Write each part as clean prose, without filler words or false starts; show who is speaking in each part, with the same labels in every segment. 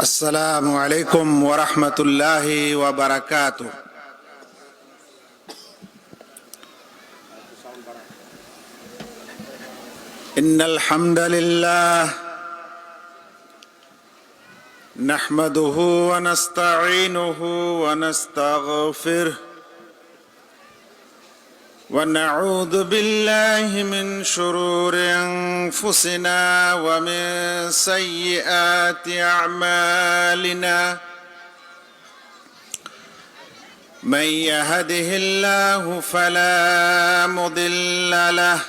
Speaker 1: السلام عليكم ورحمة الله وبركاته. إن الحمد لله نحمده ونستعينه ونستغفره ونعوذ بالله من شرور أنفسنا ومن سيئات أعمالنا من يهده الله فلا مضل له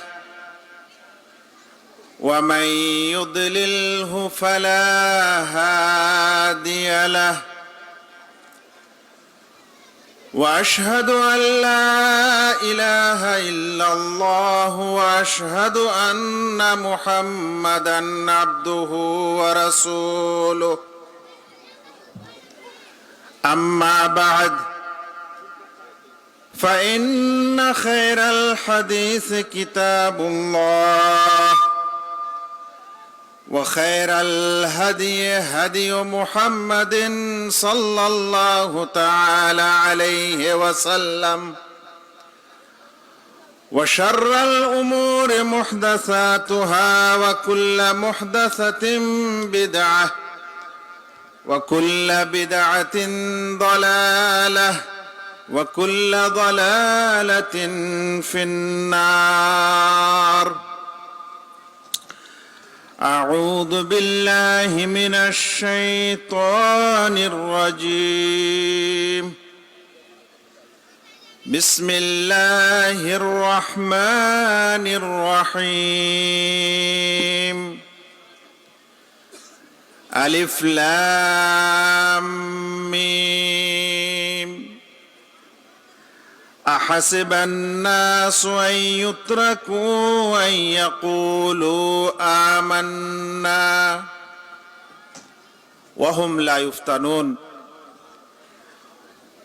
Speaker 1: ومن يضلله فلا هادي له وأشهد أن لا إله إلا الله وأشهد أن محمدا عبده ورسوله أما بعد فإن خير الحديث كتاب الله وخير الهدي هدي محمد صلى الله تعالى عليه وسلم وشر الأمور محدثاتها وكل محدثة بدعة وكل بدعة ضلالة وكل ضلالة في النار. أعوذ بالله من الشيطان الرجيم. بسم الله الرحمن الرحيم. ألف لام ميم. أحسب الناس أن يتركوا أن يقولوا آمنا وهم لا يفتنون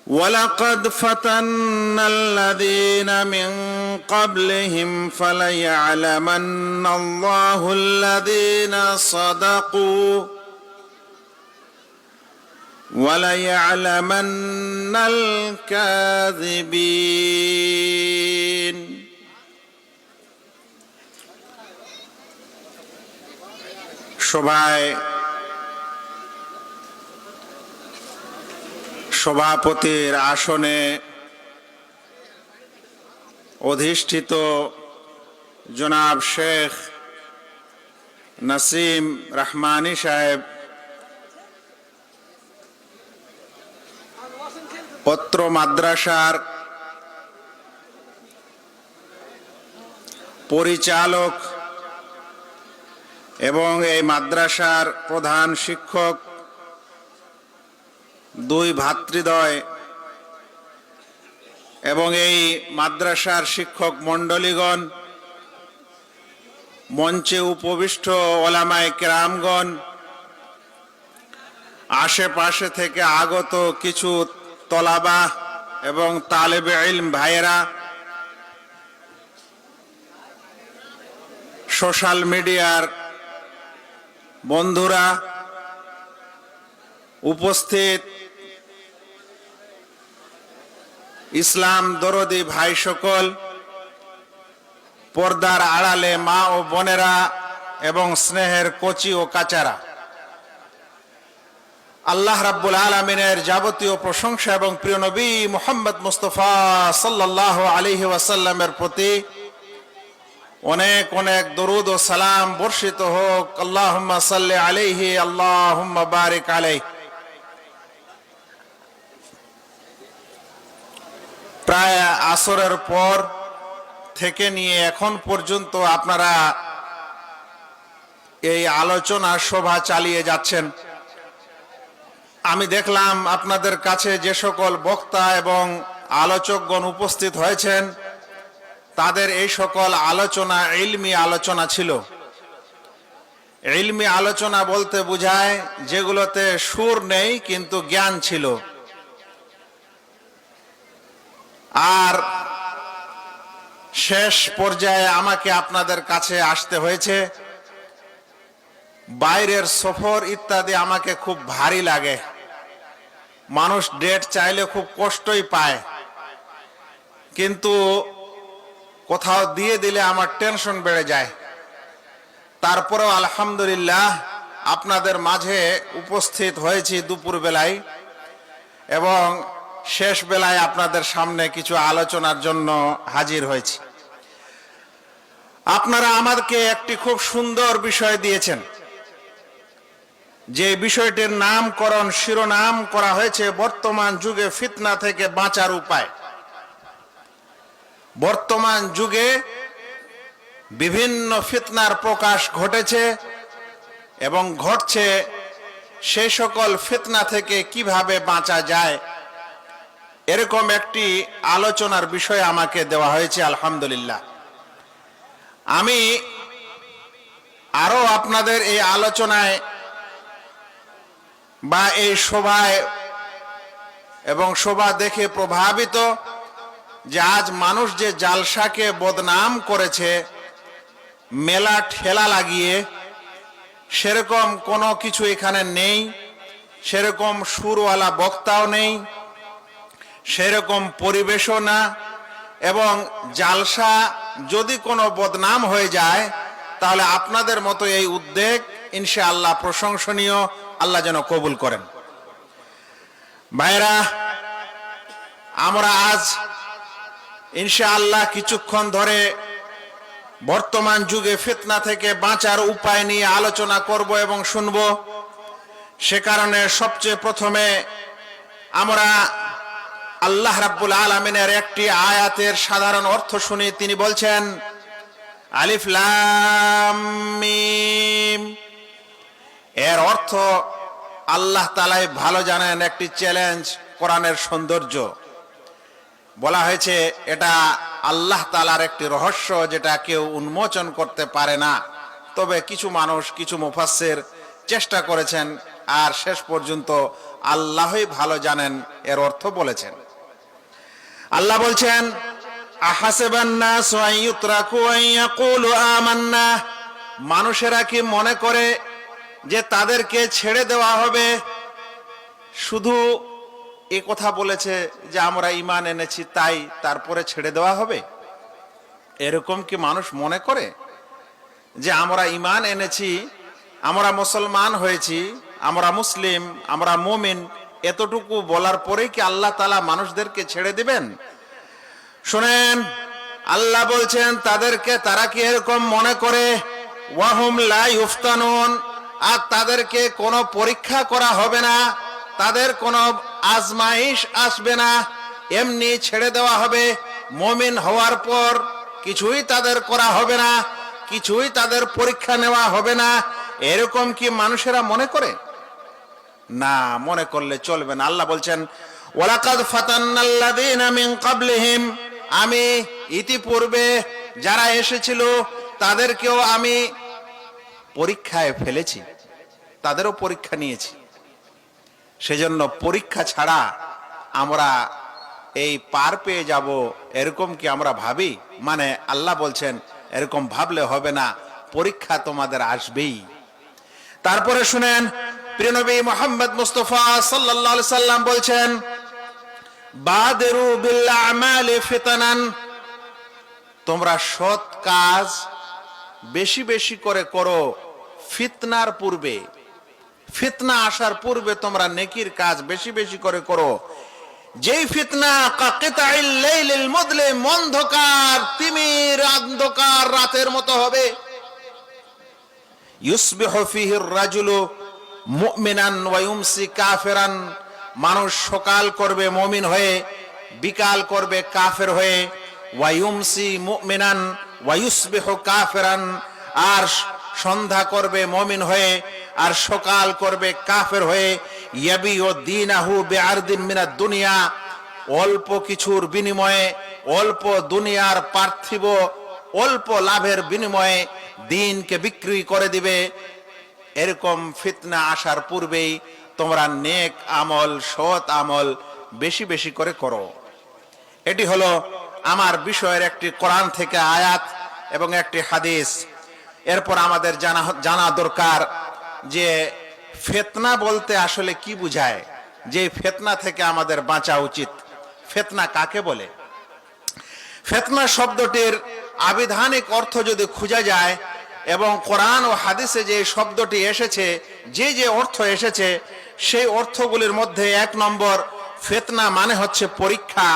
Speaker 1: ولقد فتنا الذين من قبلهم فليعلمن الله الذين صدقوا وَلَيَعْلَمَنَّ الْكَاذِبِينَ. সভাপতির আসনে অধিষ্ঠিত জনাব শেখ নাসিম রহমানী সাহেব, পত্র মাদ্রাসার পরিচালক এবং এই মাদ্রাসার প্রধান শিক্ষক, দুই ভ্রাতৃদ্বয় এবং এই মাদ্রাসার শিক্ষক মণ্ডলীগণ, মঞ্চে উপবিষ্ট ওলামায়ে কেরামগণ, আশেপাশে থেকে আগত কিছু তলাবা এবং তালেবে ইলম ভাইয়েরা, সোশ্যাল মিডিয়ার বন্ধুরা, উপস্থিত ইসলাম দরদি ভাই সকল, পর্দার আড়ালে মা ও বোনেরা এবং স্নেহের কচি ও কাচারা, আল্লাহ রাব্বুল আলামিনের যাবতীয় প্রশংসা এবং প্রিয় নবী মুহাম্মদ মুস্তাফা সাল্লাল্লাহু আলাইহি ওয়াসাল্লামের প্রতি অনেক অনেক দরুদ ও সালাম বর্ষিত হোক। আল্লাহুম্মা সাল্লি আলাইহি, আল্লাহুম্মা বারিক আলাইহি। প্রায় আসরের পর থেকে নিয়ে এখন পর্যন্ত আপনারা এই আলোচনা সভা চালিয়ে যাচ্ছেন। আমি দেখলাম আপনাদের কাছে যে সকল বক্তা এবং আলোচকগণ উপস্থিত হয়েছেন, তাদের এই সকল আলোচনা ইলমি আলোচনা ছিল। ইলমি আলোচনা বলতে বোঝায় যেগুলোতে সুর নেই কিন্তু জ্ঞান ছিল। আর শেষ পর্যায়ে আমাকে আপনাদের কাছে আসতে হয়েছে। বাইরের সফর ইত্যাদি আমাকে খুব ভারী লাগে। মানুষ ডেট চাইলে খুব কষ্টই পায়, কিন্তু কোথাও দিয়ে দিলে আমার টেনশন বেড়ে যায়। তারপরেও আলহামদুলিল্লাহ আপনাদের মাঝে উপস্থিত হয়েছি দুপুর বেলায়, এবং শেষ বেলায় আপনাদের সামনে কিছু আলোচনার জন্য হাজির হয়েছি। আপনারা আমাদেরকে একটি খুব সুন্দর বিষয় দিয়েছেন, যে বিষয়টির নামকরণ শিরোনাম করা হয়েছে বর্তমান যুগে ফিতনা থেকে বাঁচার উপায়। বর্তমান যুগে বিভিন্ন ফিতনার প্রকাশ ঘটেছে এবং ঘটছে, সেই সকল ফিতনা থেকে কিভাবে বাঁচা যায় এরকম একটি আলোচনার বিষয় আমাকে দেওয়া হয়েছে। আলহামদুলিল্লাহ, আমি আরো আপনাদের এই আলোচনায় বা এই সভায় এবং সভা দেখে প্রভাবিত, যে আজ মানুষ যে জালসাকে বদনাম করেছে মেলা ঠেলা লাগিয়ে, সেরকম কোনো কিছু এখানে নেই, সেরকম সুরওয়ালা বক্তাও নেই, সেরকম পরিবেশও না, এবং জালসা যদি কোনো বদনাম হয়ে যায় তাহলে আপনাদের মতো এই উদ্যোগ ইনশাআল্লাহ প্রশংসনীয়, আল্লাহ যেন কবুল করেন। ভাইরা, আমরা আজ ইনশাআল্লাহ কিছুক্ষণ ধরে বর্তমান যুগে ফিতনা থেকে বাঁচার উপায় নিয়ে আলোচনা করব এবং শুনব। সে কারণে সবচেয়ে প্রথমে আমরা আল্লাহ রাব্বুল আলামিনের একটি আয়াতের সাধারণ অর্থ শুনি। তিনি বলছেন, আলিফ লাম মিম। এর অর্থ আল্লাহ তাআলাই ভালো জানেন, একটি চ্যালেঞ্জ, কোরআনের সৌন্দর্য। বলা হয়েছে এটা আল্লাহ তাআলার একটি রহস্য, যেটা কেউ উন্মোচন করতে পারে না। তবে কিছু মানুষ, কিছু মুফাসসির চেষ্টা করেছেন, আর শেষ পর্যন্ত আল্লাহই ভালো জানেন এর অর্থ বলেছেন। আল্লাহ বলছেন, আহাসিবান নাসু আন ইউতরাকু আন ইয়াকুলু আমান্না। মানুষেরা কি মনে করে যে তাদেরকে ছেড়ে দেওয়া হবে? শুধু এ কথা বলেছে যে আমরা ঈমান এনেছি, তাই তারপরে ছেড়ে দেওয়া হবে? এরকম কি মানুষ মনে করে যে আমরা ঈমান এনেছি, আমরা মুসলমান হয়েছি, আমরা মুসলিম, আমরা মুমিন, এতটুকু বলার পরেই কি আল্লাহ তাআলা মানুষদেরকে ছেড়ে দিবেন? শুনেন, আল্লাহ বলছেন তাদেরকে, তারা কি এরকম মনে করে? ওয়াহুম লা ইফতানুন। আর তাদেরকে কোনো পরীক্ষা করা হবে না, তাদের কোনো আজমাইশ আসবে না, এমনি ছেড়ে দেওয়া হবে। মুমিন হওয়ার পর কিছুই তাদের করা হবে না, কিছুই তাদের পরীক্ষা নেওয়া হবে না। এরকম কি মানুষেরা মনে করে? না, মনে করলে চলবে না। আল্লাহ বলছেন, ওয়ালাকাদ ফাতান্নাল্লাযীনা মিন ক্বাবলিহিম। আমি ইতিপূর্বে যারা এসেছিল তাদেরকেও আমি পরীক্ষায় ফেলেছি, তাদেরও পরীক্ষা নিয়েছি। সেজন্য পরীক্ষা ছাড়া আমরা এই পার পেয়ে যাব এরকম কি আমরা ভাবি? মানে আল্লাহ বলছেন এরকম ভাবলে হবে না, পরীক্ষা তোমাদের আসবেই। তারপরে শুনেন, প্রিয় নবী মুহাম্মদ মুস্তাফা সাল্লাল্লাহু আলাইহি সাল্লাম বলছেন, বাদিরু বিল আমালি ফিতানান। তোমরা সৎ কাজ বেশি বেশি করে করো ফিতনার পূর্বে, ফিতনা আসার পূর্বে তোমরা নেকির কাজ বেশি বেশি করে করো। যেই ফিতনা কাকিতাইল লাইলিল মুযলিম, অন্ধকার তিমির অন্ধকার রাতের মতো হবে। ইউসবিহু ফিহির রাজুলু মুমিনান ওয়া ইউমসি কাফিরান। মানুষ সকাল করবে মুমিন হয়ে, বিকাল করবে কাফের হয়ে। ওয়া ইউমসি মুমিনান ওয়া ইউসবিহু কাফিরান। আর সন্ধ্যা করবে মুমিন হয়ে, আর সকাল করবে কাফের হয়ে। ইয়াবিউ দীনাহু বিআরদিন মিনাদ দুনিয়া। অল্প কিছুর বিনিময়ে, অল্প দুনিয়ার পার্থিব অল্প লাভের বিনিময়ে দিনকে বিক্রি করে দিবে। এরকম ফিতনা আসার পূর্বেই তোমরা নেক আমল, সৎ আমল বেশি বেশি করে করো। এটি হলো আমার বিষয়ের একটি কোরআন থেকে আয়াত এবং একটি হাদিস। এরপর আমাদের জানা দরকার যে ফিতনা বলতে আসলে কি বোঝায়, যে ফিতনা থেকে আমাদের বাঁচা উচিত। ফিতনা কাকে বলে? ফিতনা শব্দটির আবিধানিক অর্থ যদি খুঁজা যায় এবং কোরআন ও হাদিসে যে শব্দটি এসেছে, যে অর্থ এসেছে, সেই অর্থগুলির মধ্যে 1 নম্বর, ফিতনা মানে হচ্ছে পরীক্ষা,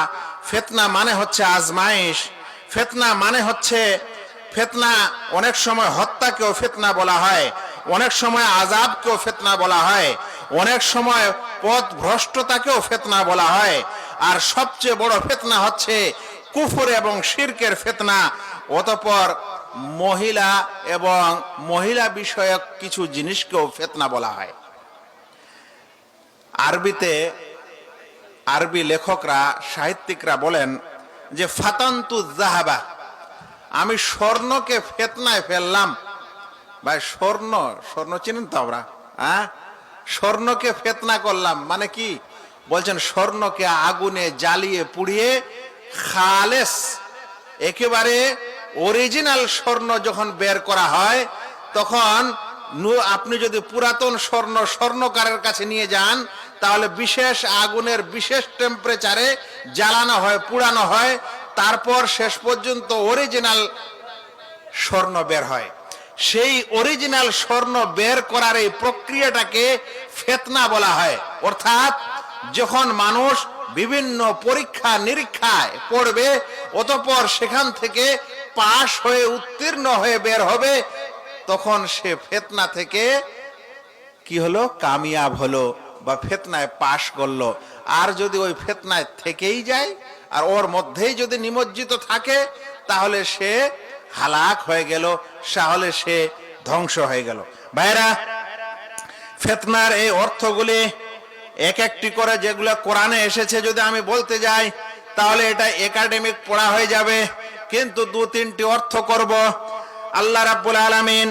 Speaker 1: ফিতনা মানে হচ্ছে আজমাইশ, ফিতনা মানে হচ্ছে ফিতনা অনেক সময় হত্যাকেও ফিতনা বলা হয়, অনেক সময় আযাবকেও ফিতনা বলা হয়, অনেক সময় পথ ভ্রষ্টতাকেও ফিতনা বলা হয়। আর সবচেয়ে বড় ফিতনা হচ্ছে কুফর এবং শিরকের ফিতনা। অতঃপর মহিলা এবং মহিলা বিষয়ক কিছু জিনিসকেও ফিতনা বলা হয়। আরবি লেখকরা, সাহিত্যিকরা বলেন যে ফাতান্তু যাহাবা, আমি স্বর্ণকে ফিতনায় ফেললাম। ভাই স্বর্ণ চিনেন তো আমরা? স্বর্ণকে ফিতনা করলাম মানে কি? বলছেন স্বর্ণকে আগুনে জ্বালিয়ে পুড়িয়ে খালেস, একেবারে অরিজিনাল স্বর্ণ যখন বের করা হয়, তখন আপনি যদি পুরাতন স্বর্ণকারের কাছে নিয়ে যান, তাহলে বিশেষ আগুনের বিশেষ টেম্পারেচারে জ্বালানো হয়, পুড়ানো হয়, তারপর শেষ পর্যন্ত অরিজিনাল স্বর্ণ বের হয়। সেই অরিজিনাল স্বর্ণ বের করার এই প্রক্রিয়াটাকে ফিতনা বলা হয়। অর্থাৎ যখন মানুষ বিভিন্ন পরীক্ষা নিরীক্ষায় পড়বে, অতঃপর সেখান থেকে পাশ হয়ে উত্তীর্ণ হয়ে বের হবে, তখন সে ফিতনা থেকে কি হলো? কামিয়াব হলো বা ফিতনায় পাশ করলো। আর যদি ওই ফিতনায় থেকেই যায় আর ওর মধ্যেই যদি নিমজ্জিত থাকে, তাহলে সে হালাক হয়ে গেল, তাহলে সে ধ্বংস হয়ে গেল। ভাইরা, ফিতনার এই অর্থগুলি এক একটি করে যেগুলো কোরআনে এসেছে যদি আমি বলতে যাই, তাহলে এটা একাডেমিক পড়া হয়ে যাবে, কিন্তু 2-3টি অর্থ করব। আল্লাহ রাব্বুল আলামিন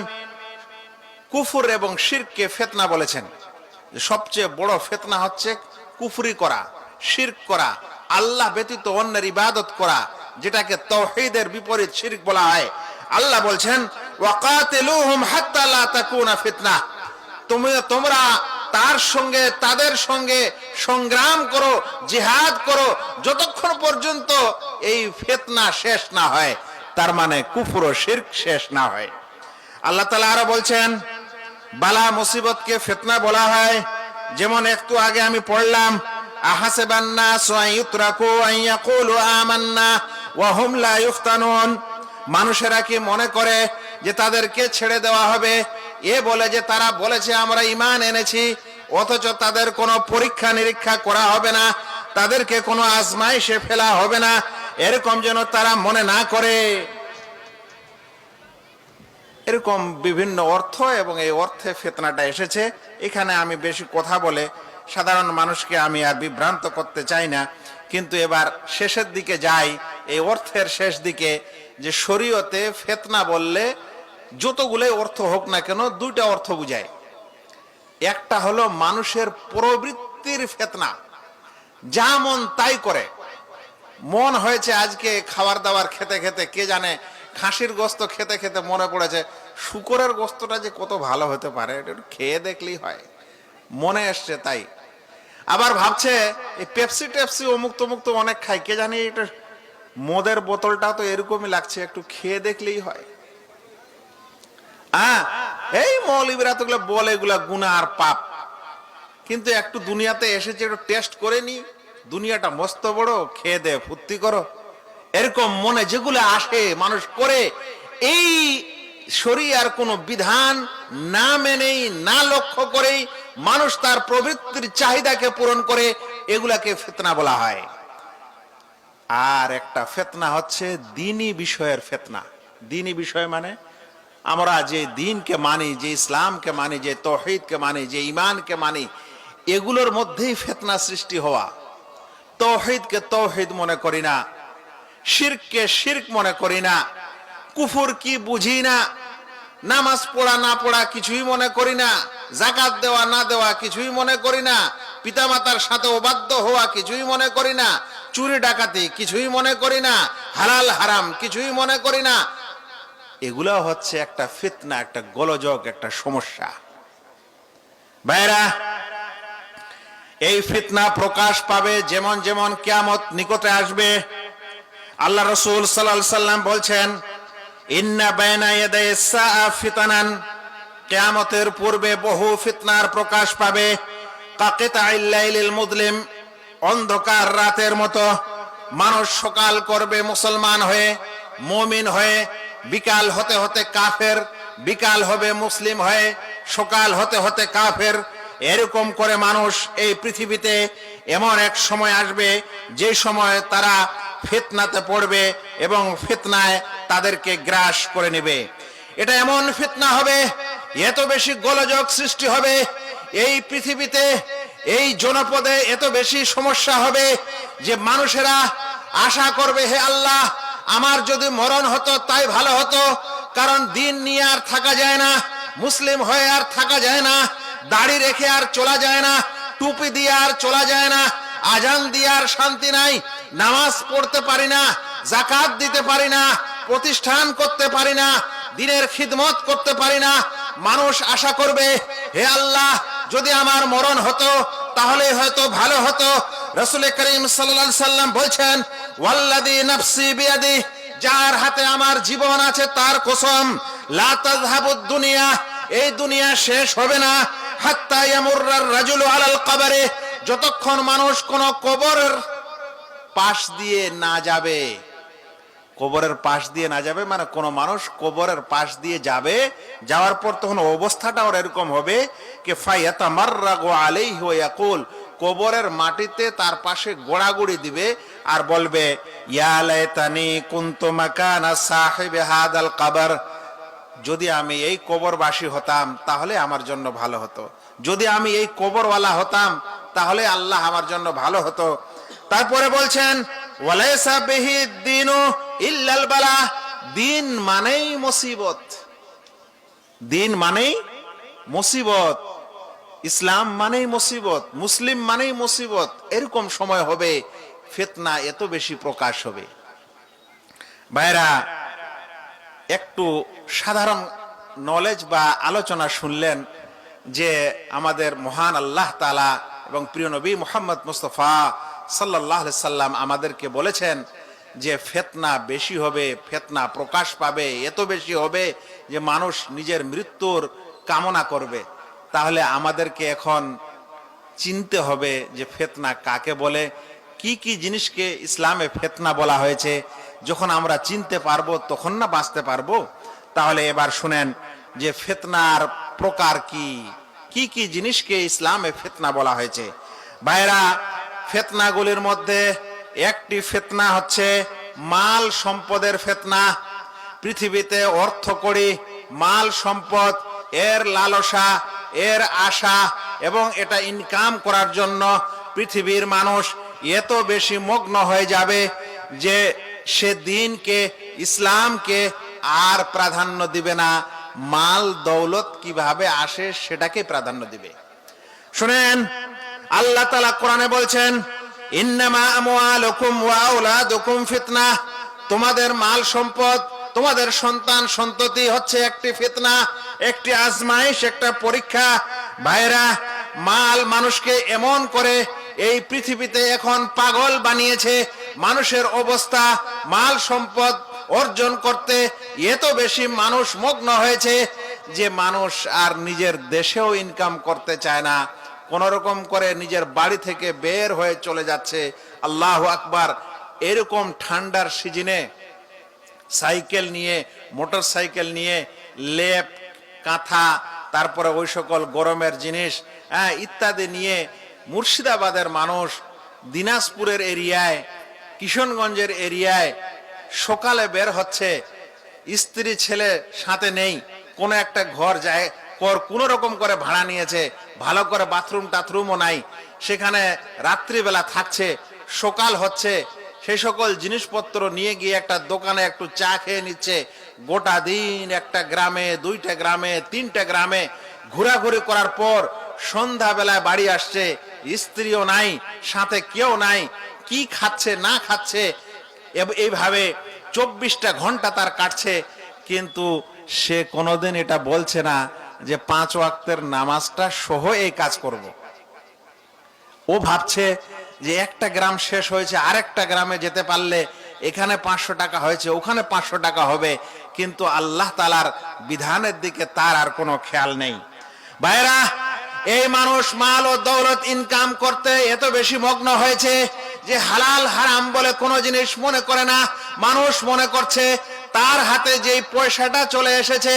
Speaker 1: কুফর এবং শিরককে ফিতনা বলেছেন। সবচেয়ে বড় ফিতনা হচ্ছে কুফরি করা, শিরক করা, আল্লাহ ব্যতীত অন্যের ইবাদত করা, যেটাকে তাওহীদের বিপরীত শিরক বলা হয়। আল্লাহ বলছেন ওয়াকাতিলুহুম হাত্তা লা তাকুনা ফিতনা, তোমরা তাদের সঙ্গে সংগ্রাম করো, জিহাদ করো, যতক্ষণ পর্যন্ত এই ফিতনা শেষ না হয়, তার মানে কুফর ও শিরক শেষ না হয়। আল্লাহ তাআলা আরো বলছেন বালা মুসিবতকে ফিতনা বলা হয়। যেমন একটু আগে আমি পড়লাম, আহাসিবান নাসু আন ইউতরাকু আন ইয়াকুলু আমান্না ওয়া হুম লা ইফতানুন, মানুষেরা কি মনে করে যে তাদেরকে ছেড়ে দেওয়া হবে এ বলে যে তারা বলেছে আমরা ঈমান এনেছি, অথচ তাদের কোনো পরীক্ষা নিরীক্ষা করা হবে না, তাদেরকে কোনো আজমাইশে ফেলা হবে না, এরকম যেন তারা মনে না করে। এরকম বিভিন্ন অর্থ এবং এই অর্থে ফিতনাটা এসেছে। এখানে আমি বেশি কথা বলে সাধারণ মানুষকে আমি আর বিভ্রান্ত করতে চাই না, কিন্তু এবার শেষের দিকে যাই। এই অর্থের শেষ দিকে যে শরীয়তে ফিতনা বললে যতগুলোই অর্থ হোক না কেন, 2টা অর্থ বুঝায়। একটা হলো মানুষের প্রবৃত্তির ফিতনা, যা মন তাই করে। মন হয়েছে আজকে খাবার দাবার খেতে খেতে, কে জানে খাসির গোস্ত খেতে খেতে মনে পড়েছে শুকরের গোস্তটা যে কত ভালো হতে পারে, এটা একটু খেয়ে দেখলেই হয়, মনে এসছে তাই। আবার ভাবছে এই পেপসি অমুক তমুক তো অনেক খাই, কে জানি এটা মদের বোতলটা তো এরকমই লাগছে, একটু খেয়ে দেখলেই হয়। এই মৌলবীরা তো বলে এগুলা গুনাহ আর পাপ, কিন্তু একটু দুনিয়াতে এসেছে একটু টেস্ট করে নি, দুনিয়াটা মস্ত বড়, খেয়ে দে ফুর্তি করো, এরকম মনে যেগুলো আসে মানুষ করে। এই শরীয়তের কোনো বিধান না মেনেই, না লক্ষ্য করেই মানুষ তার প্রবৃত্তির চাহিদাকে পূরণ করে, এগুলাকে ফিতনা বলা হয়। আর একটা ফিতনা হচ্ছে দ্বীনি বিষয়ের ফিতনা। দ্বীনি বিষয় মানে আমরা যে দ্বীনকে মানি, যে ইসলামকে মানি, যে তাওহীদকে মানি, যে ঈমানকে মানি, এগুলোর মধ্যেই ফিতনা সৃষ্টি হওয়া। তাওহীদকে তাওহীদ মনে করি না, শিরককে শিরক মনে করি না, কুফর কি বুঝি না, নামাজ পড়া না পড়া কিছুই মনে করি না, যাকাত দেওয়া না দেওয়া কিছুই মনে করি না, পিতামাতার সাথে অবাধ্য হওয়া কিছুই মনে করি না, চুরি ডাকাতি কিছুই মনে করি না, হালাল হারাম কিছুই মনে করি না। এগুলো হচ্ছে একটা ফিতনা, একটা গোলযোগ, একটা সমস্যা। ভাইরা, এই ফিতনা প্রকাশ পাবে যেমন যেমন কিয়ামত নিকটে আসবে। আল্লাহ রাসূল সাল্লাল্লাহু আলাইহি সাল্লাম বলছেন, ইন্না বাইনা ইয়াদাই সাআ ফিতানান, কিয়ামতের পূর্বে বহু ফিতনার প্রকাশ পাবে। কাকিতাইল লাইলিল মুযলিম, অন্ধকার রাতের মতো। মানুষ সকাল করবে মুসলমান হয়ে, মুমিন হয়ে, বিকাল হতে হতে কাফের, বিকাল হবে মুসলিম হয়ে, সকাল হতে হতে কাফের। এরকম করে মানুষ এই পৃথিবীতে এমন এক সময় আসবে যে সময় তারা ফিতনাতে পড়বে এবং ফিতনায় তাদেরকে গ্রাস করে নেবে। এটা এমন ফিতনা হবে, এত বেশি গোলযোগ সৃষ্টি হবে এই পৃথিবীতে, এই জনপদে এত বেশি সমস্যা হবে যে মানুষেরা আশা করবে, হে আল্লাহ, আমার যদি মরণ হতো তাই ভালো হতো। কারণ দিন নিয়ে আর থাকা যায় না, মুসলিম হয়ে আর থাকা যায় না, দাড়ি রেখে আর চলা যায় না, টুপি দিয়ে আর চলা যায় না, আজান দিয়ে আর শান্তি নাই, নামাজ পড়তে পারি না, যাকাত দিতে পারি না, প্রতিষ্ঠান করতে পারি না, দিনের খিদমত করতে পারি না। মানুষ আশা করবে, হে আল্লাহ, যদি আমার মরণ হতো তাহলে হয়তো ভালো হতো। রাসূল করিম সাল্লাল্লাহু আলাইহি সাল্লাম বলছেন, ওয়াল্লাযী নাফসি বিয়াদি, যার হাতে আমার জীবন আছে তার কসম, লা তাযহাবুদ দুনিয়া, এই দুনিয়া শেষ হবে না, হাত্তা ইয়ামুররার রাজুলু আলাল কবরে, যতক্ষণ মানুষ কোন কবরের পাশ দিয়ে না যাবে। কবরের পাশ দিয়ে না যাবে মানে কোন মানুষ কবরের পাশ দিয়ে যাবে, যাওয়ার পর তখন অবস্থাটা ওর এরকম হবে কে ফায়াতামাররাগু আলাইহি ওয়া ইয়াকুল, কবরের মাটিতে তার পাশে গোড়াগুড়ি দিবে আর বলবে, ইয়া লাইতানি কুনতু মাকানা সাহিবি হাদাল কবর, যদি আমি এই কবরবাসী হতাম তাহলে আমার জন্য ভালো হতো, যদি আমি এই কবরওয়ালা হতাম তাহলে আল্লাহ আমার জন্য ভালো হতো। তারপরে বলছেন, ওয়ালাইসা বিহি দ্বীনু ইল্লাল বালা, দিন মানেই মুসিবত, দিন মানেই মুসিবত, ইসলাম মানেই মুসিবত, মুসলিম মানেই মুসিবত। এরকম সময় হবে, ফিতনা এত বেশি প্রকাশ হবে। ভাইরা, একটু সাধারণ নলেজ বা আলোচনা শুনলেন যে আমাদের মহান আল্লাহ তাআলা এবং প্রিয় নবী মুহাম্মদ মুস্তাফা সাল্লাল্লাহু আলাইহি সাল্লাম আমাদেরকে বলেছেন যে ফিতনা বেশি হবে, ফিতনা প্রকাশ পাবে, এত বেশি হবে যে মানুষ নিজের মৃত্যুর কামনা করবে। তাহলে আমাদেরকে এখন চিনতে হবে যে ফিতনা কাকে বলে, কি কি জিনিসকে ইসলামে ফিতনা বলা হয়েছে। যখন আমরা চিনতে পারবো তখন না বাঁচতে পারবো। তাহলে এবার শুনেন যে ফিতনার প্রকার কি, কি কি জিনিসকে ইসলামে ফিতনা বলা হয়েছে। ভাইরা, ফিতনাগুলির মধ্যে একটি ফিতনা হচ্ছে মাল সম্পদের ফিতনা। পৃথিবীতে অর্থ করি, মাল সম্পদ, এর লালসা, এর আশা এবং এটা ইনকাম করার জন্য পৃথিবীর মানুষ এত বেশি মগ্ন হয়ে যাবে যে সে দিনকে, ইসলামকে আর প্রাধান্য দিবে না, মাল দৌলত কিভাবে আসে সেটাকে প্রাধান্য দিবে। শুনেন, আল্লাহ তাআলা কোরআনে বলছেন, ইন্নামা আমওয়ালুকুম ওয়া আওলাদুকুম ফিতনা, তোমাদের মাল সম্পদ, তোমাদের সন্তান সন্ততি হচ্ছে একটি ফিতনা, একটি আজমাইশ, একটা পরীক্ষা। ভাইরা, মাল মানুষকে এমন করে এই পৃথিবীতে এখন পাগল বানিয়েছে। মানুষের অবস্থা মাল সম্পদ অর্জন করতে এত বেশি মানুষ মগ্ন হয়েছে যে মানুষ আর নিজের দেশেও ইনকাম করতে চায় না, কোন রকম করে নিজের বাড়ি থেকে বের হয়ে চলে যাচ্ছে। আল্লাহু আকবার। এরকম ঠান্ডার সিজনে সাইকেল নিয়ে, মোটর সাইকেল নিয়ে, লেপ, কাঁথা, তারপরে ওই সকল গরমের জিনিস ইত্যাদি নিয়ে মুর্শিদাবাদের মানুষ, দিনাজপুরের এরিয়ায়, কিশনগঞ্জের এরিয়ায় সকালে বের হচ্ছে। স্ত্রী ছেলে সাথে নেই, কোনো একটা ঘর যায়, কোন রকম করে ভাড়া নিয়েছে, ভালো করে বাথরুম টাথরুমও নাই, সেখানে রাত্রিবেলা থাকছে। সকাল হচ্ছে, সেই সকল জিনিসপত্র নিয়ে গিয়ে একটা দোকানে একটু চা খেয়ে নিচ্ছে। গোটা দিন একটা গ্রামে, দুইটা গ্রামে, তিনটা গ্রামে ঘোরাঘুরি করার পর সন্ধ্যাবেলায় বাড়ি আসছে। স্ত্রীও নাই, সাথে কেউ নাই, কি খাচ্ছে না খাচ্ছে, এইভাবে 24টা ঘন্টা তার কাটছে, কিন্তু সে কোনোদিন এটা বলছে না যে 5 ওয়াক্তের নামাজটা সহ এই কাজ করব। ও ভাবছে যে একটা গ্রাম শেষ হয়েছে, আরেকটা গ্রামে যেতে পারলে এখানে 500 টাকা হয়েছে, ওখানে 500 টাকা হবে, কিন্তু আল্লাহ তাআলার বিধানের দিকে তার আর কোনো খেয়াল নেই। ভাইরা, এই মানুষ মাল ও দৌলত ইনকাম করতে এত বেশি মগ্ন হয়েছে যে হালাল হারাম বলে কোনো জিনিস মনে করে না। মানুষ মনে করছে তার হাতে যেই পয়সাটা চলে এসেছে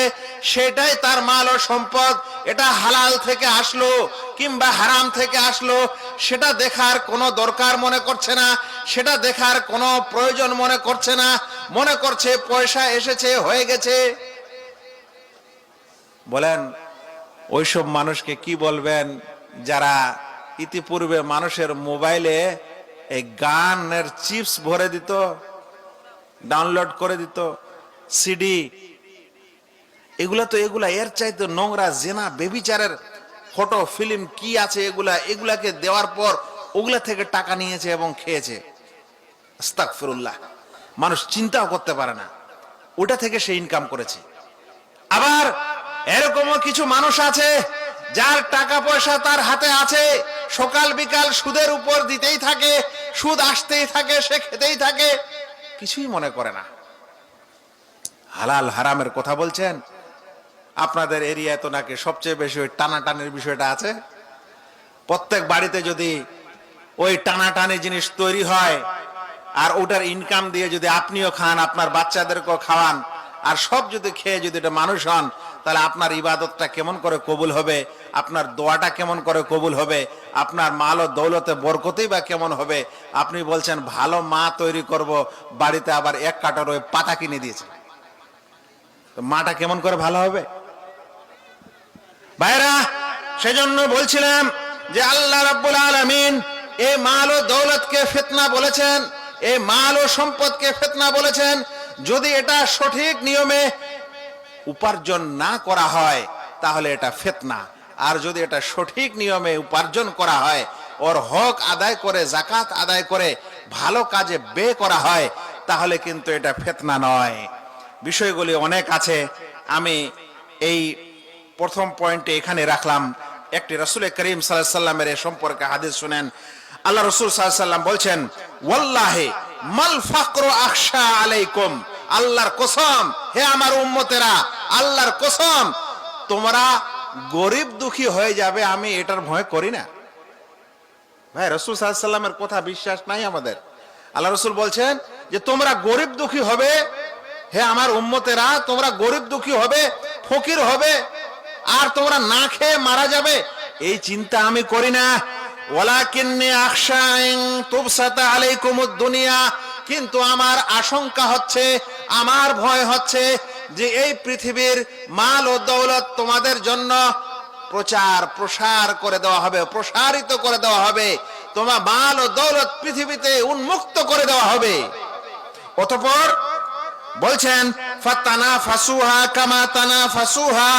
Speaker 1: সেটাই তার মাল ও সম্পদ, এটা হালাল থেকে আসলো কিংবা হারাম থেকে আসলো সেটা দেখার কোনো দরকার মনে করছে না, সেটা দেখার কোনো প্রয়োজন মনে করছে না, মনে করছে পয়সা এসেছে হয়ে গেছে। বলেন ওইসব মানুষকে কি বলবেন যারা ইতিপূর্বে মানুষের মোবাইলে এই গানের চিপস ভরে দিত, ডাউনলোড করে দিত, সিডি, এগুলা এর চাইতে নোংরা, জেনা, বেবিচারের ফটো ফিল্ম কি আছে এগুলাকে দেওয়ার পর ওগুলা থেকে টাকা নিয়েছে এবং খেয়েছে। আস্তাগফিরুল্লাহ। মানুষ চিন্তাও করতে পারে না ওটা থেকে সে ইনকাম করেছে। আবার এরকমও কিছু মানুষ আছে যার টাকা পয়সা তার হাতে আছে, সকাল বিকাল সুদের উপর দিতেই থাকে, সুদ আসতেই থাকে, সে খেতেই থাকে, কিছুই মনে করে না। হালাল হারামের কথা বলছেন, আপনাদের এরিয়ায় তো নাকি সবচেয়ে বেশি ওই টানাটানির বিষয়টা আছে। প্রত্যেক বাড়িতে যদি ওই টানাটানি জিনিস তৈরি হয় আর ওটার ইনকাম দিয়ে যদি আপনিও খান, আপনার বাচ্চাদেরকেও খাওয়ান, আর সব যদি খেয়ে যদি এটা মানুষ হন, তাহলে আপনার ইবাদতটা কেমন করে কবুল হবে, আপনার দোয়াটা কেমন করে কবুল হবে, আপনার মাল ও দৌলতে বরকতই বা কেমন হবে। আপনি বলছেন ভালো মা তৈরি করব, বাড়িতে আবার 1 কাটার ওই পাতা কিনে দিয়েছে, তো মাটা কেমন করে ভালো হবে? ভাইরা, সেজন্য বলছিলাম যে আল্লাহ রাব্বুল আলামিন এই মাল ও দৌলতকে ফিতনা বলেছেন, এই মাল ও সম্পদকে ফিতনা বলেছেন। যদি এটা সঠিক নিয়মে উপার্জন না করা হয় তাহলে এটা ফিতনা, আর যদি এটা সঠিক নিয়মে উপার্জন করা হয়, ওর হক আদায় করে, যাকাত আদায় করে ভালো কাজে ব্যয় করা হয়, তাহলে কিন্তু এটা ফিতনা নয়। বিষয়গুলি অনেক আছে, আমি এই প্রথম পয়েন্টে এখানে রাখলাম। একটি রাসূল করিম সাল্লাল্লাহু আলাইহি ওয়াসাল্লামের এ সম্পর্কে হাদিস শুনেন। আল্লাহ রাসূল সাল্লাল্লাহু আলাইহি ওয়াসাল্লাম বলছেন, ওয়াল্লাহি মাল ফাকরু আখশা আলাইকুম, আল্লাহর কসম, হে আমার উম্মতেরা, আল্লাহর কসম, তোমরা গরিব দুঃখী হয়ে যাবে আমি এটার ভয় করি না। ভাই, রাসূল সাল্লাল্লাহু আলাইহি ওয়াসাল্লামের কথা বিশ্বাস নাই আমাদের? আল্লাহ রাসূল বলছেন যে তোমরা গরিব দুঃখী হবে, হে আমার উম্মতেরা, তোমরা গরিব দুঃখী হবে, ফকির হবে, আর তোমরা না খেয়ে মারা যাবে, এই চিন্তা আমি করি না। ওয়ালাকিন্নী আখশা আন তুবসাতা আলাইকুমুদ দুনিয়া, কিন্তু আমার আশঙ্কা হচ্ছে, আমার ভয় হচ্ছে যে এই পৃথিবীর মাল ও দৌলত তোমাদের জন্য প্রসার করে দেওয়া হবে, প্রসারিত করে দেওয়া হবে, তোমার মাল ও দৌলত পৃথিবীতে উন্মুক্ত করে দেওয়া হবে। অতঃপর বলছেন ফাতানাফাসুহা কামা তানাফাসুহা,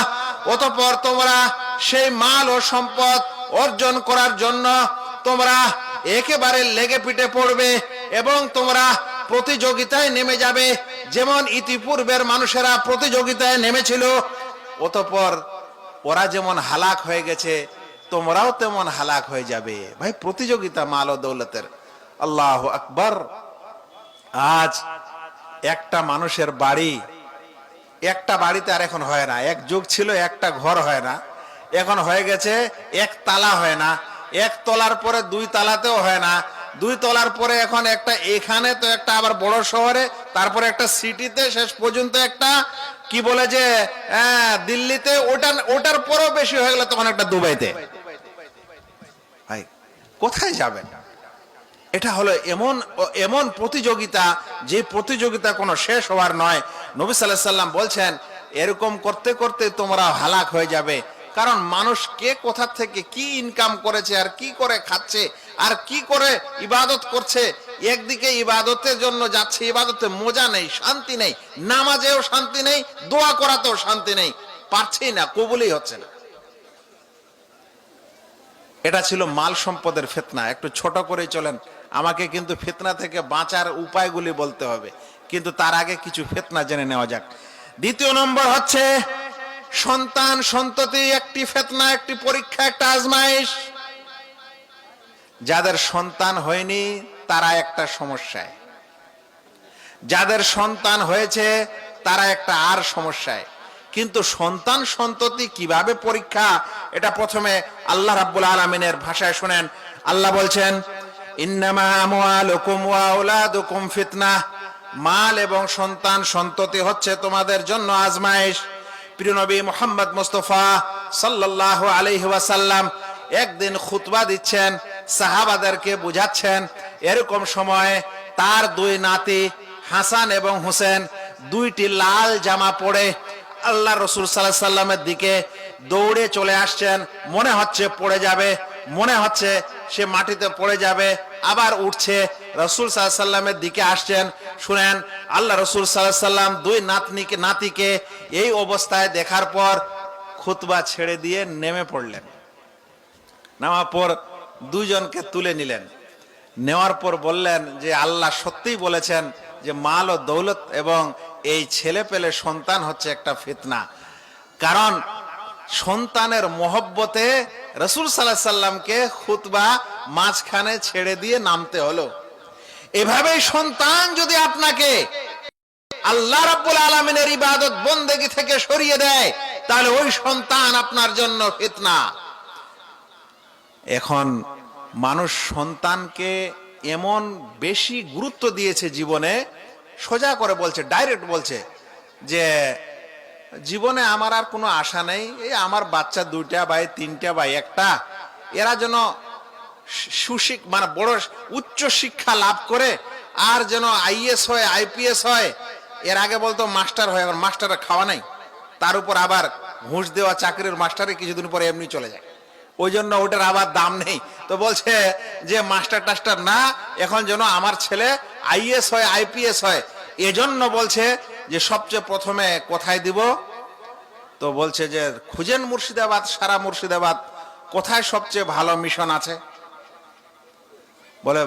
Speaker 1: অতঃপর তোমরা সেই মাল ও সম্পদ অর্জন করার জন্য তোমরা একেবারে লেগে পিটে পড়বে এবং তোমরা প্রতিযোগিতায় নেমে যাবে, যেমন ইতিপূর্বের মানুষেরা প্রতিযোগিতায় নেমেছিল। অতঃপর ওরা যেমন হালাক হয়ে গেছে, তোমরাও তেমন হালাক হয়ে যাবে। ভাই, প্রতিযোগিতা মাল ও দৌলতের। আল্লাহু আকবার। আজ একটা মানুষের বাড়ি, একটা বাড়িতে আর এখন হয় না। এক যুগ ছিল একটা ঘর হয় না, এখন হয়ে গেছে 1 তালা হয় না, 1 তলার পরে 2 তালাতেও হয় না, 2 তলার পরে এখন একটা এখানে, তো একটা আবার বড় শহরে, তারপরে একটা সিটিতে, শেষ পর্যন্ত একটা কি বলে যে দিল্লিতে, ওটার পরেও বেশি হয়ে গেলে তখন একটা দুবাইতে। ভাই, কোথায় যাবেন? এটা হলো এমন প্রতিযোগিতা, যে প্রতিযোগিতা কোনো শেষ হওয়ার নয়। নবী সাল্লাল্লাহু আলাইহি ওয়াসাল্লাম বলছেন এরকম করতে করতে তোমরা হালাক হয়ে যাবে। কারণ মানুষ কে কোথা থেকে কি ইনকাম করেছে, আর কি করে খাচ্ছে, আর কি করে ইবাদত করছে। একদিকে ইবাদতের জন্য যাচ্ছে, ইবাদতে মজা নেই, শান্তি নেই, নামাজেও শান্তি নেই, দোয়া করাতেও শান্তি নেই, পারছেই না, কবুলই হচ্ছে না। এটা ছিল মাল সম্পদের ফিতনা। একটু ছোট করে চলেন, আমাকে কিন্তু ফিতনা থেকে বাঁচার উপায়গুলি বলতে হবে, কিন্তু তার আগে কিছু ফিতনা জেনে নেওয়া যাক। দ্বিতীয় নম্বর হচ্ছে সন্তান সন্ততি একটি ফিতনা, একটি পরীক্ষা, একটা আজমাইশ। যাদের সন্তান হয়নি তারা একটা সমস্যায়, যাদের সন্তান হয়েছে তারা একটা আর সমস্যায়। কিন্তু সন্তান সন্ততি কিভাবে পরীক্ষা, এটা প্রথমে আল্লাহ রাব্বুল আলামিনের ভাষায় শুনেন। আল্লাহ বলছেন, ইন্নামা আমওয়ালুকুম ওয়া আওলাদুকুম ফিতনাহ, মাল এবং সন্তান সন্ততি হচ্ছে তোমাদের জন্য আজমাইশ। প্রিয় নবী মুহাম্মদ মুস্তাফা সাল্লাল্লাহু আলাইহি ওয়াসাল্লাম একদিন খুতবা দিচ্ছেন, সাহাবাদেরকে বুঝাচ্ছেন। এরকম সময়ে তার দুই নাতি হাসান এবং হোসেন দুইটি লাল জামা পরে আল্লাহ রাসূল সাল্লাল্লাহু আলাইহি সাল্লামের দিকে দৌড়ে চলে আসছেন। মনে হচ্ছে পড়ে যাবে, মনে হচ্ছে সে মাটিতে পড়ে যাবে, আবার উঠছে, রাসূল সাল্লাল্লাহু আলাইহি সাল্লামের দিকে আসছেন। শুনেন, আল্লাহ রাসূল সাল্লাল্লাহু আলাইহি সাল্লাম দুই নাতিকে এই অবস্থায় দেখার পর খুতবা ছেড়ে দিয়ে নেমে পড়লেন। নামার পর দুইজনকে তুলে নিলেন, নেওয়ার পর বললেন যে আল্লাহ সত্যিই বলেছেন যে মাল ও দৌলত এবং এই ছেলে পেলে সন্তান হচ্ছে একটা ফিতনা। কারণ সন্তানের মহব্বতে রাসূল সাল্লাল্লাহু আলাইহি সাল্লামকে খুতবা মাঝখানে ছেড়ে দিয়ে নামতে হলো। এভাবেই সন্তান যদি আপনাকে আল্লাহ রাব্বুল আলামিনের ইবাদত বন্দেগী থেকে সরিয়ে দেয়, তাহলে ওই সন্তান আপনার জন্য ফিতনা। এখন মানুষ সন্তানকে এমন বেশি গুরুত্ব দিয়েছে জীবনে, সোজা করে বলছে, ডাইরেক্ট বলছে যে জীবনে আমার আর কোনো আশা নেই, এই আমার বাচ্চা দুইটা বা তিনটা বা একটা, এরা যেন মানে বড় উচ্চ শিক্ষা লাভ করে আর যেন আইএস হয়, আইপিএস হয়। এর আগে বলতো মাস্টার হয়, এখন মাস্টারের খাওয়া নাই, তার উপর আবার ঘুষ দেওয়া চাকরির মাস্টারে কিছুদিন পরে এমনি চলে যায়, ওই জন্য ওটার আবার দাম নেই। তো বলছে যে মাস্টার টাস্টার না, এখন যেন আমার ছেলে আইএস হয়, আইপিএস হয়। এজন্য বলছে যে সবচেয়ে প্রথমে কোথায় দিব, তো বলছে যে খুঁজেন মুর্শিদাবাদ, সারা মুর্শিদাবাদ কোথায় সবচেয়ে ভালো মিশন আছে। বলে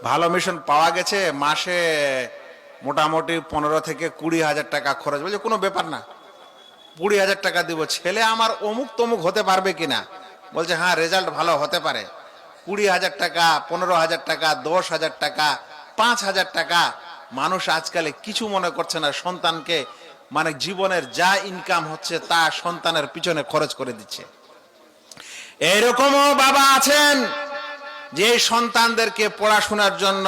Speaker 1: ভালো মিশন পাওয়া গেছে, মাসে মোটামুটি 15 থেকে 20,000 টাকা খরচ। বলছে কোনো ব্যাপার না, 20,000 টাকা দিব, ছেলে আমার অমুক তমুক হতে পারবে কিনা। বলছে হ্যাঁ, রেজাল্ট ভালো হতে পারে। 20,000 টাকা, 15,000 টাকা, 10,000 টাকা, 5,000 টাকা। মানুষ আজকালে কিছু মনে করছে না, সন্তানকে মানে জীবনের যা ইনকাম হচ্ছে তা সন্তানের পিছনে খরচ করে দিচ্ছে। এরকমও বাবা আছেন যে সন্তানদেরকে পড়াশোনার জন্য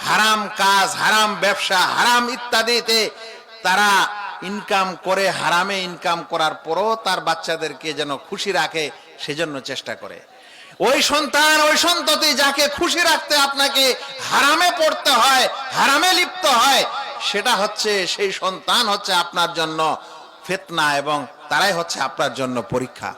Speaker 1: হারাম কাজ, হারাম ব্যবসা, হারাম ইত্যাদিতে তারা ইনকাম করে, হারামে ইনকাম করার পরও তার বাচ্চাদেরকে যেন খুশি রাখে সেজন্য চেষ্টা করে। ওই সন্তান, ওই সন্ততি যাকে খুশি রাখতে আপনাকে হারামে পড়তে হয়, হারামে লিপ্ত হয়, সেটা হচ্ছে, সেই সন্তান হচ্ছে আপনার জন্য ফিতনা এবং তারাই হচ্ছে আপনার জন্য পরীক্ষা।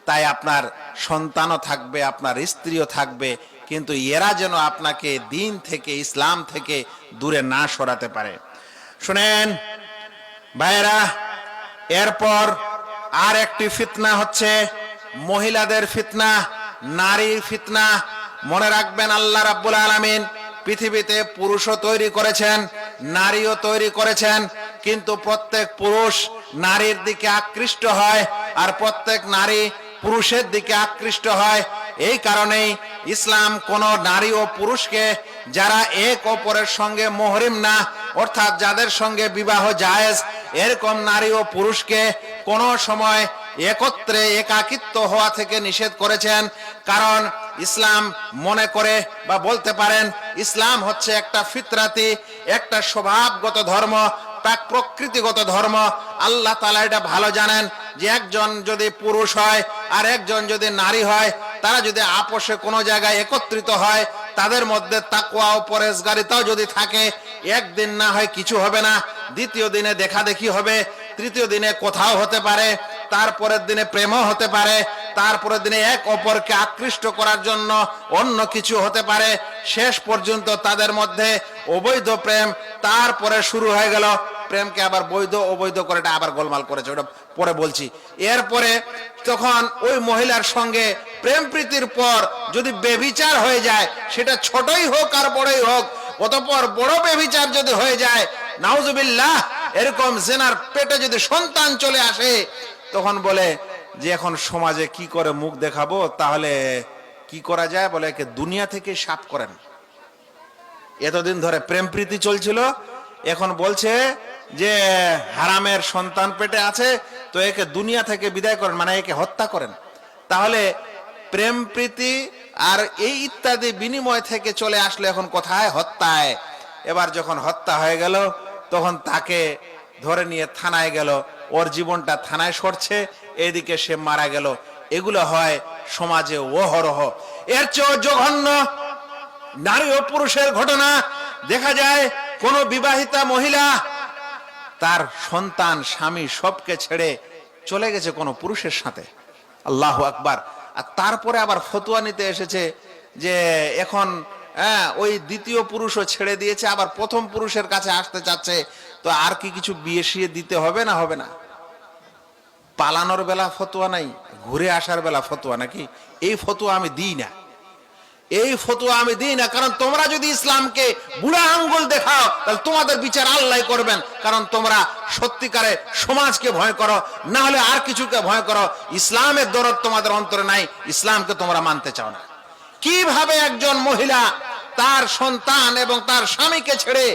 Speaker 1: তাই আপনার সন্তানও থাকবে, আপনার স্ত্রীও থাকবে, কিন্তু এরা যেন আপনাকে দিন থেকে, ইসলাম থেকে দূরে না সরাতে পারে। শুনেন ভাইরা, এরপর আর একটি ফিতনা হচ্ছে মহিলাদের ফিতনা, নারীর ফিতনা। মনে রাখবেন, আল্লাহ রাব্বুল আলামিন পৃথিবীতে পুরুষও তৈরি করেছেন, নারীও তৈরি করেছেন, কিন্তু প্রত্যেক পুরুষ নারীর দিকে আকৃষ্ট হয় আর প্রত্যেক নারী পুরুষের দিকে আকৃষ্ট হয়। এই কারণেই ইসলাম কোন নারী ও পুরুষকে যারা এক অপরের সঙ্গে মুহরিম না, অর্থাৎ যাদের সঙ্গে বিবাহ জায়েজ, এরকম নারী ও পুরুষকে কোন সময় একত্রে একাকিত্ব হওয়া থেকে নিষেধ করেছেন। কারণ ইসলাম মনে করে বা বলতে পারেন ইসলাম হচ্ছে একটা ফিতরাতি, একটা স্বভাবগত ধর্ম, প্রকৃতিগত ধর্ম। আল্লাহ তাআলা এটা ভালো জানেন যে একজন যদি পুরুষ হয় আর একজন যদি নারী হয়, তারা যদি আপোষে কোনো জায়গায় একত্রিত হয়, তাদের মধ্যে তাকওয়া ও পরহেজগারিতাও যদি থাকে, একদিন না হয় কিছু হবে না, দ্বিতীয় দিনে দেখাদেখি হবে, তৃতীয় দিনে কোথাও হতে পারে, তারপরের দিনে প্রেমও হতে পারে, তারপরের দিনে এক অপরকে আকৃষ্ট করার জন্য অন্য কিছু হতে পারে, শেষ পর্যন্ত তাদের মধ্যে অবৈধ প্রেম, তারপরে শুরু হয়ে গেল প্রেমকে আবার বৈধ অবৈধ করে এটা আবার গোলমাল করেছে, ওটা পরে বলছি। এরপরে তখন ওই মহিলার সঙ্গে প্রেম প্রীতির পর যদি বেবিচার হয়ে যায়, সেটা ছোটই হোক আর বড়ই হোক, অতঃপর বড় বেবিচার যদি হয়ে যায়, নাউজুবিল্লাহ, এরকম জেনার পেটে যদি সন্তান চলে আসে, তখন বলে যে এখন সমাজে কি করে মুখ দেখাবো, তাহলে কি করা যায়, বলে একে দুনিয়া থেকে সাফ করেন। এতদিন ধরে প্রেম প্রীতি চলছিল, এখন বলছে যে হারামের সন্তান পেটে আছে, তো একে দুনিয়া থেকে বিদায় করেন, মানে একে হত্যা করেন। তাহলে প্রেম প্রীতি আর এই ইত্যাদি বিনিময় থেকে চলে আসলে এখন কোথায়? হত্যায়। এবার যখন হত্যা হয়ে গেল, তখন তাকে ধরে নিয়ে থানায় গেল, ওর জীবনটা থানায় সরছে, এদিকে সে মারা গেল। এগুলো হয় সমাজে অহরহ। এর চেয়েও জঘন্য নারী ও পুরুষের ঘটনা দেখা যায়। কোন বিবাহিতা মহিলা তার সন্তান, স্বামী সবকে ছেড়ে চলে গেছে কোন পুরুষের সাথে, আল্লাহু আকবার। আর তারপরে আবার ফতোয়া নিতে এসেছে যে এখন ওই দ্বিতীয় পুরুষও ছেড়ে দিয়েছে, আবার প্রথম পুরুষের কাছে আসতে চাচ্ছে, তো আর কি কিছু বিয়ে শিয়ে দিতে হবে না? হবে না। পালানোর বেলা ফতোয়া নাই, ঘুরে আসার বেলা ফতোয়া নাকি? এই ফতোয়া আমি দিই না, এই ফতোয়া আমি দিই না। কারণ তোমরা যদি ইসলামকে বুড়া আঙ্গুল দেখাও, তাহলে তোমাদের বিচার আল্লাহ করবেন। কারণ তোমরা সত্যিকারে সমাজকে ভয় করো, না হলে আর কিছুকে ভয় করো। ইসলামের দরদ তোমাদের অন্তরে নাই, ইসলামকে তোমরা মানতে চাও না। কিভাবে একজন মহিলা তার সন্তান এবং তার স্বামীকে ছেড়ে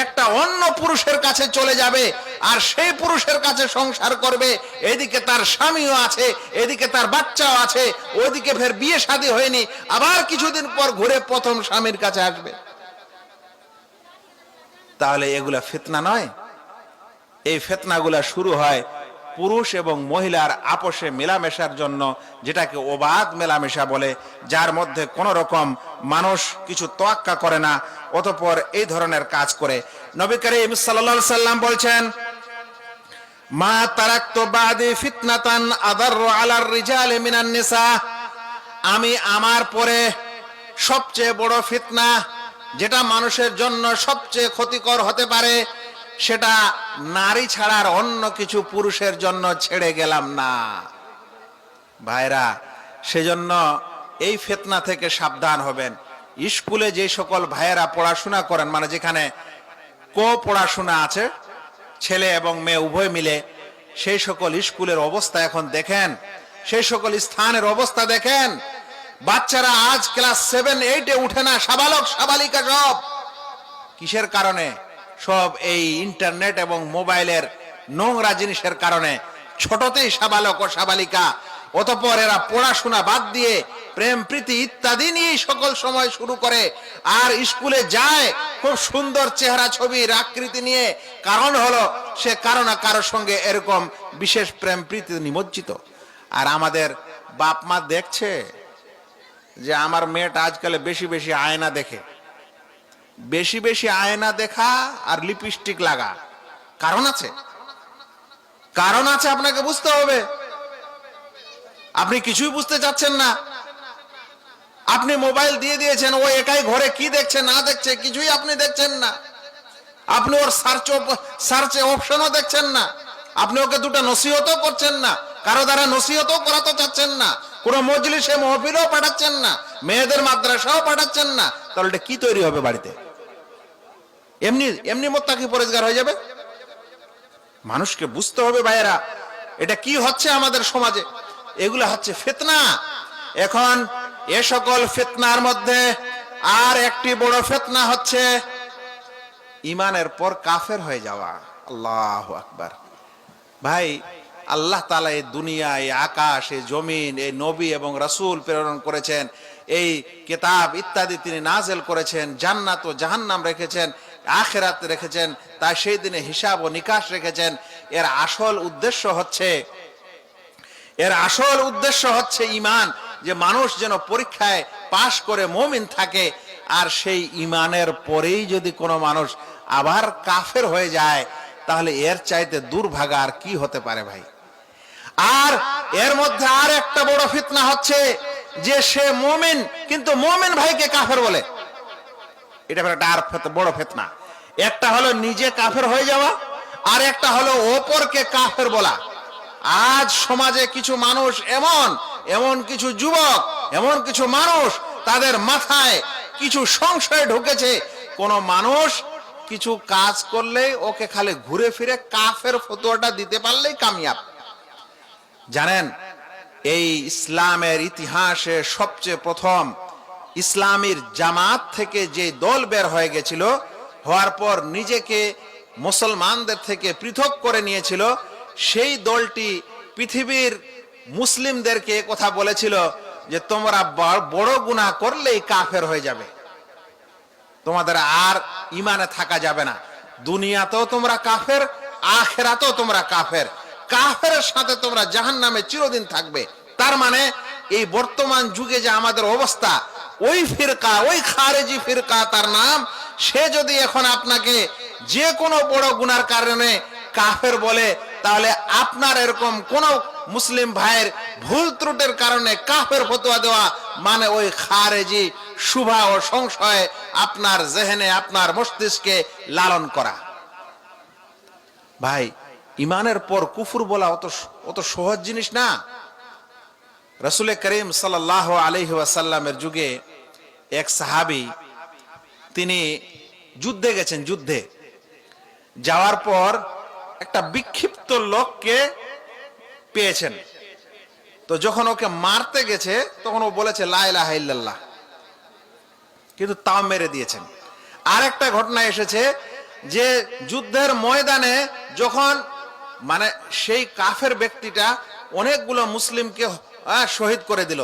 Speaker 1: একটা অন্য পুরুষের কাছে চলে যাবে, আর সেই পুরুষের কাছে সংসার করবে, এদিকে তার স্বামীও আছে, এদিকে তার বাচ্চাও আছে, ওইদিকে ফের বিয়ে শাদী হয়নি, আবার কিছুদিন পর ঘুরে প্রথম স্বামীর কাছে আসবে। তাহলে এগুলা ফিতনা নয়? এই ফিতনাগুলা শুরু হয় পুরুষ এবং মহিলার আপোষে মেলামেশার জন্য, যেটাকে অবাধ মেলামেশা বলে, যার মধ্যে কোন রকম মানুষ কিছু তোয়াক্কা করে না, অতঃপর এই ধরনের কাজ করে। নবী করিম সাল্লাল্লাহু আলাইহি সাল্লাম বলছেন, মা তারাকতু বাদি ফিতনাতান আদাররু আলার রিজালি মিনান নিসা, আমি আমার পরে সবচেয়ে বড় ফিতনা, যেটা মানুষের জন্য সবচেয়ে ক্ষতিকর হতে পারে, সেটা নারী ছাড়ার অন্য কিছু পুরুষের জন্য ছেড়ে গেলাম না। ভাইরা, সেজন্য এই ফিতনা থেকে সাবধান হবেন। স্কুলে যে সকল ভাইয়েরা পড়াশোনা করেন, মানে যেখানে পড়াশোনা আছে, ছেলে এবং মেয়ে উভয় মিলে, সেই সকল স্কুলের অবস্থা এখন দেখেন, সেই সকল স্থানের অবস্থা দেখেন। বাচ্চারা আজ ক্লাস 7-8-এ উঠে না, সাবালক সাবালিকা সব। কিসের কারণে? সব এই ইন্টারনেট এবং মোবাইলের নোংরা জিনিসের কারণে। ছোটতেই সাবালক ও সাবালিকা, অতঃপর এরা পড়াশোনা বাদ দিয়ে প্রেম প্রীতি ইত্যাদি নিয়ে সকল সময় শুরু করে, আর স্কুলে যায় খুব সুন্দর চেহারা ছবির আকৃতি নিয়ে। কারণ হলো সে কারো না কারোর সঙ্গে এরকম বিশেষ প্রেম প্রীতি নিমজ্জিত। আর আমাদের বাপ মা দেখছে যে আমার মেয়েটা আজকাল বেশি বেশি আয়না দেখে, বেশি বেশি আয়না দেখা আর লিপস্টিক লাগা। কারণ আছে, কারণ আছে, আপনাকে বুঝতে হবে। আপনি কিছুই বুঝতে চাচ্ছেন না, আপনি মোবাইল দিয়ে দিয়েছেন, ও একাই ঘরে কি দেখছে না দেখছে কিছুই আপনি দেখছেন না। আপনি ওর সার্চে অপশনও দেখছেন না, আপনি ওকে দুটো নসিহতও করছেন না, কারো দ্বারা নসিহতও করাতে চাচ্ছেন না, কোনো মজলিসে মাহফিলও পাঠাচ্ছেন না, মেয়েদের মাদ্রাসাও পাঠাচ্ছেন না। তাহলে এটা কি তৈরি হবে বাড়িতে? এমনি এমনি মোত্তাকি পরেজগার হয়ে যাবে। মানুষকে বুঝতে হবে ভাইয়েরা, এটা কি হচ্ছে আমাদের সমাজে। এগুলো হচ্ছে ফিতনা। এখন এ সকল ফিতনার মধ্যে আর একটি বড় ফিতনা হচ্ছে ঈমানের পর কাফের হয়ে যাওয়া। আল্লাহু আকবার। ভাই, আল্লাহ তাআলা এই দুনিয়া, এই আকাশ, এই জমিন, এই নবী এবং রাসূল প্রেরণ করেছেন, এই কিতাব ইত্যাদি তিনি নাযিল করেছেন, জান্নাত ও জাহান্নাম রেখেছেন, আখিরাত রেখেছেন, তাই সেই দিনে হিসাব ও নিকাশ রেখেছেন। এর আসল উদ্দেশ্য হচ্ছে ঈমান, যে মানুষ যেন পরীক্ষায় পাশ করে মুমিন থাকে। আর সেই ঈমানের পরেই যদি কোনো মানুষ আবার কাফের হয়ে যায়, তাহলে এর চাইতে দুর্ভাগা আর কি হতে পারে ভাই। আর এর মধ্যে আর একটা বড় ফিতনা হচ্ছে যে সে মুমিন, কিন্তু মুমিন ভাইকে কাফের বলে। এটা একটা আর বড় ফিতনা। একটা হলো নিজে কাফের হয়ে যাওয়া, আর একটা হলো অপরকে কাফের বলা। আজ সমাজে কিছু মানুষ এমন এমন কিছু যুবক, এমন কিছু মানুষ, তাদের মাথায় কিছু সংশয় ঢুকেছে, কোন মানুষ কিছু কাজ করলেই ওকে খালি ঘুরে ফিরে কাফের ফতোয়াটা দিতে পারলেই কামিয়াব। জানেন, এই ইসলামের ইতিহাসে সবচেয়ে প্রথম ইসলামীর জামাত থেকে যে দল বের হয়ে গেছিল, হওয়ার পর নিজেকে মুসলমানদের থেকে পৃথক করে নিয়েছিল, সেই দলটি পৃথিবীর মুসলিমদেরকে কথা বলেছিল যে তোমরা বড় গুনাহ করলেই কাফের হয়ে যাবে, তোমাদের আর ইমানে থাকা যাবে না, দুনিয়াতেও তোমরা কাফের, আখিরাতেও তোমরা কাফের, কাফের সাথে তোমরা জাহান্নামে চিরদিন থাকবে। তার মানে এই বর্তমান যুগে যে আমাদের অবস্থা, ওই ফিরকা, ওই খারেজি ফিরকা তার নাম, সে যদি এখন আপনাকে যে কোনো বড় গুনার কারণে কাফের বলে, তাহলে আপনার এরকম কোন মুসলিম ভাইয়ের ভুল ত্রুটির কারণে কাফের ফতোয়া দেওয়া মানে ওই খারেজি শুভা ও সংশয় আপনার জেহেনে, আপনার মস্তিষ্কে লালন করা। ভাই, ইমানের পর কুফর বলা অত সহজ জিনিস না। রাসূল করিম সাল্লাল্লাহু আলাইহি ওয়াসাল্লামের যুগে এক সাহাবী, তিনি যুদ্ধে গেছেন, যুদ্ধে যাওয়ার পর একটা বিক্ষিপ্ত লোককে পেয়েছেন। তো যখন ওকে মারতে গেছে তখন ও বলেছে লা ইলাহা ইল্লাল্লাহ, কিন্তু তাও মেরে দিয়েছেন। আর একটা ঘটনা এসেছে যে যুদ্ধের ময়দানে যখন মানে সেই কাফের ব্যক্তিটা অনেকগুলো মুসলিমকে শহীদ করে দিল,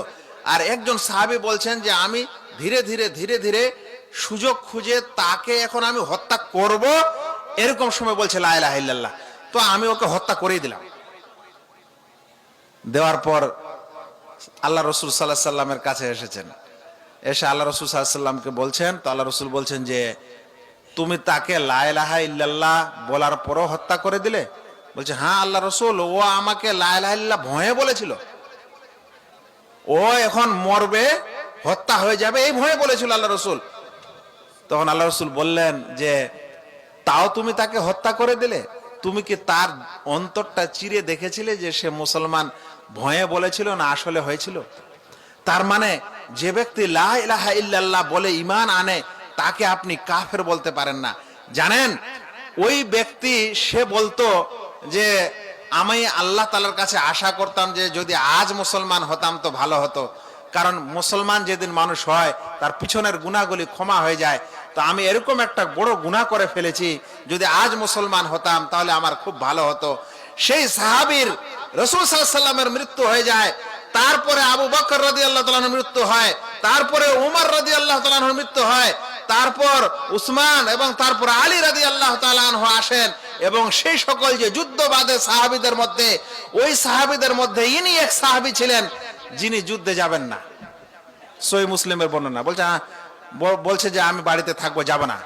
Speaker 1: আর একজন সাহাবী বলছেন যে আমি ধীরে ধীরে ধীরে ধীরে সুযোগ খুঁজে তাকে এখন আমি হত্যা করব, এরকম সময় বলছে লা ইলাহা ইল্লাল্লাহ, তো আমি ওকে হত্যা করেই দিলাম। দেওয়ার পর আল্লাহ রাসূল সাল্লাল্লাহু আলাইহি সাল্লামের কাছে এসেছেন, এসে আল্লাহ রাসূল সাল্লাল্লাহু আলাইহি সাল্লামকে বলছেন, তো আল্লাহ রাসূল বলছেন যে তুমি তাকে লা ইলাহা ইল্লাল্লাহ বলার পরও হত্যা করে দিলে? বলছে হ্যাঁ আল্লাহ রাসূল, ও আমাকে লা ইলাহা ইল্লাল্লাহ ভয়ে বলেছিল, ও এখন মরবে, হত্যা হয়ে যাবে, এই ভয়ে বলেছিল আল্লাহ রাসূল। তখন আল্লাহ রাসূল বললেন যে তাও তুমি তাকে হত্যা করে দিলে? তুমি কি তার অন্তরটা চিরে দেখেছিলে যে সে মুসলমান ভয়ে বলেছিল না আসলে হয়েছিল? তার মানে যে ব্যক্তি লা ইলাহা ইল্লাল্লাহ বলে ঈমান আনে, তাকে আপনি কাফের বলতে পারেন না। জানেন, ওই ব্যক্তি সে বলতো যে আমি আল্লাহ তাআলার কাছে আশা করতাম যে যদি আজ মুসলমান হতাম তো ভালো হতো, কারণ মুসলমান যেদিন মানুষ হয় তার পিছনের গুনাহগুলি ক্ষমা হয়ে যায়। তো আমি এরকম একটা বড় গুনাহ করে ফেলেছি, যদি আজ মুসলমান হতাম তাহলে আমার খুব ভালো হতো। সেই সাহাবীর রাসূল সাল্লাল্লাহু আলাইহি সাল্লামের মৃত্যু হয়ে যায়, তারপরে আবু বকর রাদিয়াল্লাহু তাআলার মৃত্যু হয়, তারপরে উমর রাদিয়াল্লাহু তাআলার মৃত্যু হয়, তারপর উসমান এবং তারপর আলী রাদিয়াল্লাহু তাআলা আনহু আসেন, এবং সেই সকল যে যুদ্ধ বাদে সাহাবীদের মধ্যে, ওই সাহাবীদের মধ্যে ইনি এক সাহাবী ছিলেন যিনি যুদ্ধে যাবেন না। সহিহ মুসলিমের বর্ণনা বলছে যে আমি বাড়িতে থাকবো, যাব না,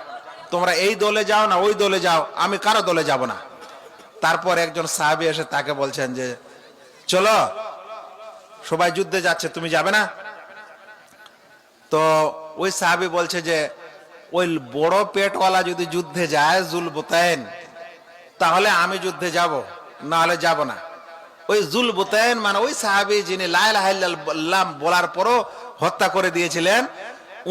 Speaker 1: তোমরা এই দলে যাও না ওই দলে যাও, আমি কারো দলে যাব না। তারপর একজন সাহাবী এসে তাকে বলছেন যে চলো, সবাই যুদ্ধে যাচ্ছে, তুমি যাবে না? তো ওই সাহাবী বলছে যে ওই বড় পেটওয়ালা যদি যুদ্ধে যায় জুলবুতাইন, তাহলে আমি যুদ্ধে যাব, না হলে যাব না। ওই জুলবুতাইন মানে ওই সাহাবী যিনি লা ইলাহা ইল্লাল্লাহ বলার পরও হত্যা করে দিয়েছিলেন,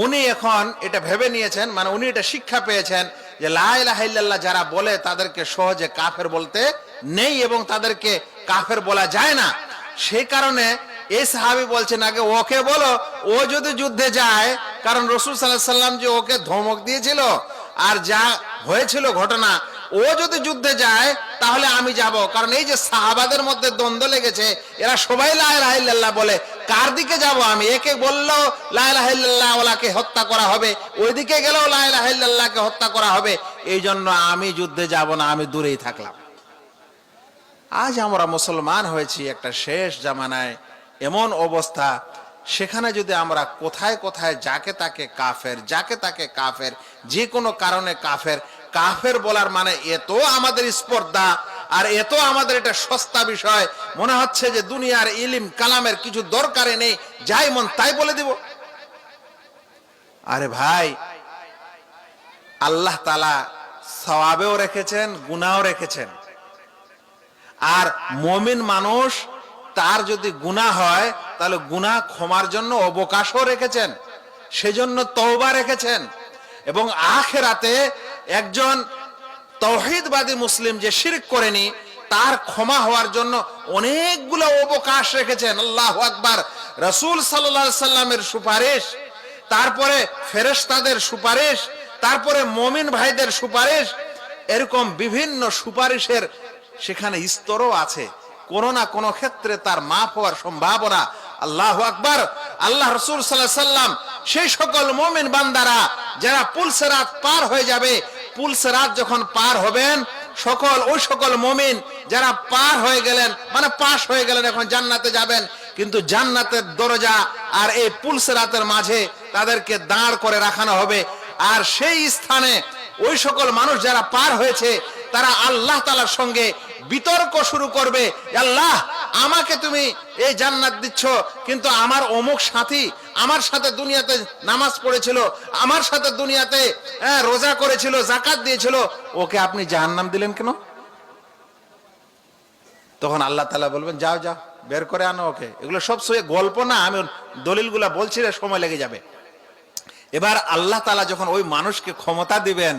Speaker 1: উনি এখন এটা ভেবে নিয়েছেন, মানে উনি এটা শিক্ষা পেয়েছেন যে লা ইলাহা ইল্লাল্লাহ যারা বলে তাদেরকে সহজে কাফের বলতে নেই এবং তাদেরকে কাফের বলা যায় না। সেই কারণে এই সাহাবী বলছেন আগে ওকে বলো, ও যদি যুদ্ধে যায়, কারণ রাসূল সাল্লাল্লাহু আলাইহি সাল্লাম যে ওকে ধমক দিয়েছিল আর যা হয়েছিল ঘটনা, ও যদি যুদ্ধে যায় তাহলে আমি যাব, কারণ এই যে সাহাবাদের মধ্যে দ্বন্দ্ব লেগেছে, এরা সবাই লা ইলাহা ইল্লাল্লাহ বলে, কার দিকে যাব আমি? একে বললেও লা ইলাহা ইল্লাল্লাহ ওয়ালাকে হত্যা করা হবে, ওইদিকে গেলেও লা ইলাহা ইল্লাল্লাহকে হত্যা করা হবে, এই জন্য আমি যুদ্ধে যাব না, আমি দূরেই থাকলাম। আজ আমরা মুসলমান হয়েছি একটা শেষ জামানায়, এমন অবস্থা, সেখানে যদি আমরা কোথায় কোথায় যাকে তাকে কাফের, যাকে তাকে কাফের, যে কোনো কারণে কাফের, কাফের বলার মানে এত আমাদের স্পর্ধা আর এত আমাদের এটা সস্তা বিষয়, মনে হচ্ছে যে দুনিয়ার ইলম কালামের কিছু দরকারে নেই, যাই মন তাই বলে দিব। আরে ভাই, আল্লাহ তাআলা সওয়াবেও রেখেছেন, গুনাহও রেখেছেন। আর মুমিন মানুষ, তার যদি গুনাহ হয় তাহলে গুনাহ ক্ষমার জন্য অবকাশও রেখেছেন, সেজন্য তওবা রেখেছেন। এবং আখিরাতে একজন তাওহীদবাদী মুসলিম যে শিরক করেনি, তার ক্ষমা হওয়ার জন্য অনেকগুলো অবকাশ রেখেছেন। আল্লাহু আকবার। রাসূল সাল্লাল্লাহু আলাইহি সাল্লামের সুপারিশ, তারপরে ফেরেশতাদের সুপারিশ, তারপরে মুমিন ভাইদের সুপারিশ, এরকম বিভিন্ন সুপারিশের সেখানে স্তরও আছে। কোনো না কোনো ক্ষেত্রে তার মাফ হওয়ার সম্ভাবনা। আল্লাহু আকবার। আল্লাহ রাসূল সাল্লাল্লাহু আলাইহি সাল্লাম সেই সকল মুমিন বান্দারা যারা পুল সিরাত পার হয়ে যাবে, পুল সিরাত যখন পার হবেন, ওই সকল মুমিন যারা পার হয়ে গেলেন, মানে পাশ হয়ে গেলেন, এখন জান্নাতে যাবেন, কিন্তু জান্নাতের দরজা আর এই পুল সিরাতের মাঝে তাদেরকে দাঁড় করে রাখানো হবে। আর সেই স্থানে ওই সকল মানুষ যারা পার হয়েছে, তারা আল্লাহ তাআলার সঙ্গে বিতর্ক শুরু করবে, আল্লাহ আমাকে তুমি এই জান্নাত দিচ্ছ, কিন্তু আমার অমুক সাথী আমার সাথে দুনিয়াতে নামাজ পড়েছিল, আমার সাথে দুনিয়াতে রোজা করেছিল, যাকাত দিয়েছিল, ওকে আপনি জাহান্নাম দিলেন কেন? তখন আল্লাহ তাআলা বলবেন, যাও যাও বের করে আনো ওকে। এগুলো সব সই গল্প না, আমি দলিলগুলা বলছি, সময় লেগে যাবে। এবার আল্লাহ তাআলা যখন ওই মানুষকে ক্ষমতা দিবেন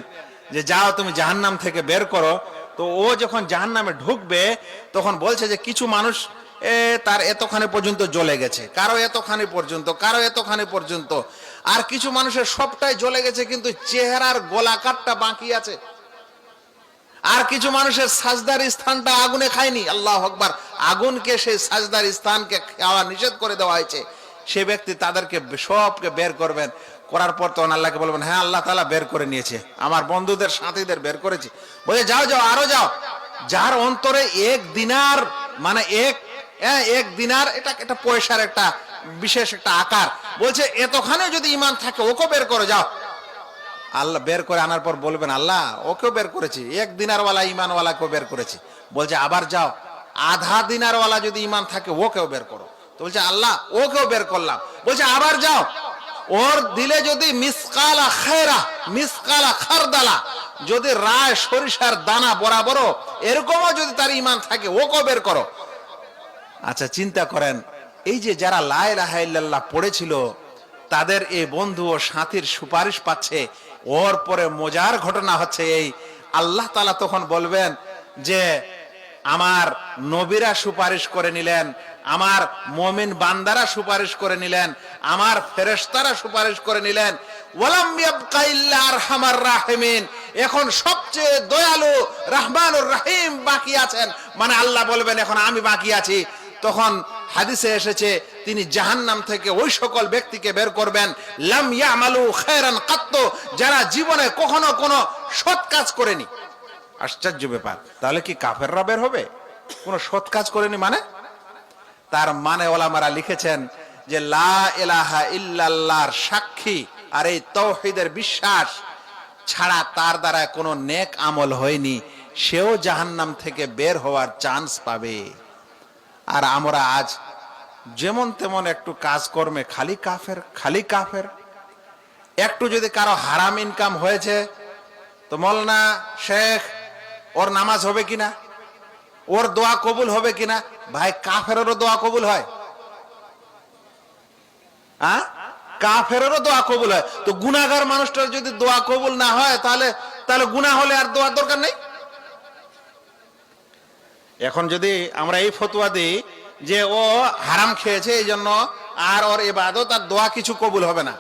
Speaker 1: যে যাও তুমি জাহান্নাম থেকে বের করো, তো ও যখন জাহান্নামে ঢুকবে, তখন বলছে যে কিছু মানুষ তার এতখানি পর্যন্ত জ্বলে গেছে, কারো এতখানি পর্যন্ত, কারো এতখানি পর্যন্ত, আর কিছু মানুষের সবটাই জ্বলে গেছে, কিন্তু চেহারার গোলাকারটা বাকি আছে। আর কিছু মানুষের সাজদার স্থানটা আগুনে খায়নি। আল্লাহু আকবার। আগুনকে সেই সাজদার স্থানকে খাওয়া নিষেধ করে দেওয়া হয়েছে। সে ব্যক্তি তাদেরকে সবকে বের করবেন, করার পর তখন আল্লাহকে বলবেন, হ্যাঁ আল্লাহ তাআলা বের করে নিয়েছে, আমার বন্ধুদের সাথীদের বের করেছে। বলে যাও যাও আরো যাও। যার অন্তরে এক দিনার, মানে এক দিনার, এটা পয়সার একটা বিশেষ একটা আকার, বলছে এতখানে যদি ঈমান থাকে ওকে বের করে যাও। আল্লাহ বের করে আনার পর বলবেন, আল্লাহ ওকেও বের করেছি, এক দিনারওয়ালা ঈমানওয়ালাকেও বের করেছি। বলছে আবার যাও, আধা দিনারওয়ালা যদি ঈমান থাকে ওকেও বের করো। তো বলছে আল্লাহ ওকেও বের করলাম। বলছে আবার যাও, ওর দিলে যদি মিসকালা খায়রা, মিসকালা খারদালা, যদি রায় সরিষার দানা বরাবরও এরকমও যদি তার ঈমান থাকে ওকেও বের করো। আচ্ছা চিন্তা করেন, এই যে যারা লা ইলাহা ইল্লাল্লাহ পড়েছিল, তাদের এই বন্ধু ও সাথীর সুপারিশ পাচ্ছে। ওর পরে মজার ঘটনা হচ্ছে এই, আল্লাহ তাআলা তখন বলবেন যে আমার নবীরা সুপারিশ করে নিলেন, আমার মুমিন বান্দারা সুপারিশ করে নিলেন, আমার ফেরেশতারা সুপারিশ করে নিলেন, ওয়ালাম ইয়াবকা ইল্লা আরহামার রাহিমিন, এখন সবচেয়ে দয়ালু রহমানুর রহিম বাকি আছেন, মানে আল্লাহ বলবেন এখন আমি বাকি আছি। তখন হাদিসে এসেছে তিনি জাহান্নাম থেকে ওই সকল ব্যক্তিকে বের করবেন, লাম ইয়ামালু খায়রান কাত্তু, যারা জীবনে কখনো কোনো সৎ কাজ করেনি। আশ্চর্য ব্যাপার। তাহলে কি কাফেররা বের হবে? কোনো সৎ কাজ করেনি মানে? তার মানে ওলামারা লিখেছেন যে লা ইলাহা ইল্লাল্লাহর সাক্ষী আর এই তাওহীদের বিশ্বাস ছাড়া তার দ্বারা কোনো নেক আমল হয়নি, সেও জাহান্নাম থেকে বের হওয়ার চান্স পাবে। আর আমরা আজ যেমন তেমন একটু কাজকর্মে খালি কাফের, খালি কাফের। একটু যদি কারো হারাম ইনকাম হয়েছে, তো মৌলানা শেখ ওর নামাজ হবে কিনা, ওর দোয়া কবুল হবে কিনা? ভাই কাফেরেরও দোয়া কবুল হয়? কাফেরেরও দোয়া কবুল হয়। তো গুনাহগার মানুষটার যদি দোয়া কবুল না হয়, তাহলে গুনাহ হলে আর দোয়ার দরকার নেই। এখন যদি আমরা এই ফতোয়া দিই যে ও হারাম খেয়েছে এই জন্য আর ওর ইবাদত আর দোয়া কিছু কবুল হবে না,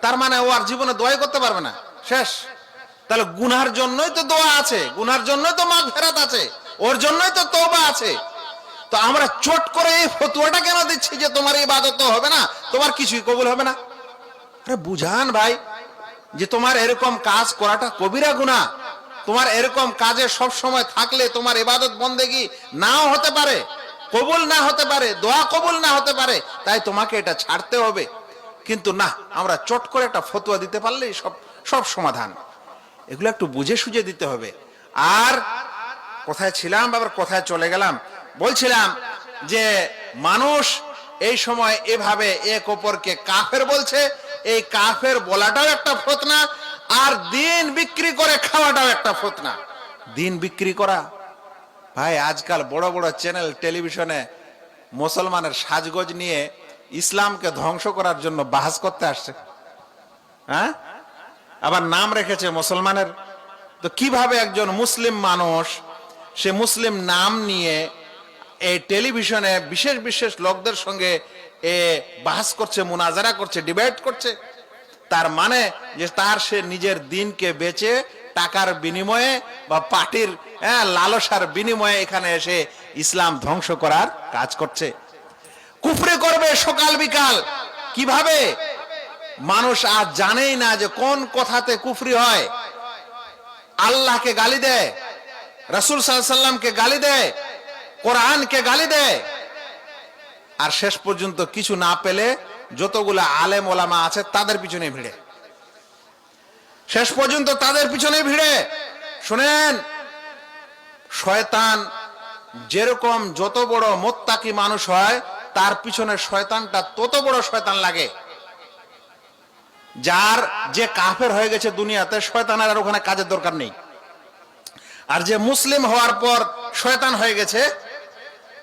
Speaker 1: তার মানে ও আর জীবনে দোয়াই করতে পারবে না, শেষ। তাহলে গুনার জন্যই তো দোয়া আছে, গুনার জন্যই তো মাগফিরাত আছে, ওর জন্যই তো তওবা আছে। তো আমরা চট করে এই ফতোয়াটা কেন দিচ্ছি যে তোমার ইবাদত তো হবে না, তোমার কিছুই কবুল হবে না? আরে বুঝান ভাই যে তোমার এরকম কাজ করাটা কবিরা গুনাহ, তোমার এরকম কাজে সব সময় থাকলে তোমার ইবাদত বন্দেগী নাও হতে পারে, কবুল না হতে পারে, দোয়া কবুল না হতে পারে, তাই তোমাকে এটা ছাড়তে হবে। কিন্তু না, আমরা চট করে একটা ফতোয়া দিতে পারলেই সব সমাধান। এগুলো একটু বুঝে সুঝে দিতে হবে। আর কোথায় ছিলাম, আবার কোথায় চলে গেলাম? বলছিলাম যে মানুষ এই সময় এভাবে এক অপরকে কাফের বলছে, এই কাফের বলাটাও একটা ফতনা, আর দিন বিক্রি করে খাওয়াটাও একটা ফতনা। দিন বিক্রি করা, ভাই আজকাল বড় বড় চ্যানেল টেলিভিশনে মুসলমানের সাজগোজ নিয়ে ইসলামকে ধ্বংস করার জন্য বাহাস করতে আসছে। হ্যাঁ, আবার নাম রেখেছে মুসলমানের। তো কিভাবে একজন মুসলিম মানুষ সে মুসলিম নাম নিয়ে এই টেলিভিশনে বিশেষ বিশেষ লোকদের সঙ্গে বাহাস করছে, মুনাজারা করছে, ডিবেট করছে, তার মানে যে তার সে নিজের দিনকে বেচে টাকার বিনিময়ে বা পার্টির লালসার বিনিময়ে এখানে এসে ইসলাম ধ্বংস করার কাজ করছে। কুফরি করবে সকাল বিকাল। কিভাবে? মানুষ আজ জানেই না যে কোন কথাতে কুফরি হয়। আল্লাহকে গালি দেয়, রাসূল সাল্লাল্লাহু আলাইহি সাল্লামকে গালি দেয়, কোরআনকে গালি দেয়, আর শেষ পর্যন্ত কিছু না পেলে যতগুলা আলেম ওলামা আছে তাদের পিছনে ভিড়ে, শেষ পর্যন্ত তাদের পিছনে ভিড়ে। শুনেন, শয়তান যেরকম যত বড় মুত্তাকি মানুষ হয় তার পিছনে শয়তানটা তত বড় শয়তান লাগে। যার যে কাফের হয়ে গেছে দুনিয়াতে, শয়তানের আর ওখানে কাজের দরকার নেই। আর যে মুসলিম হওয়ার পর শয়তান হয়ে গেছে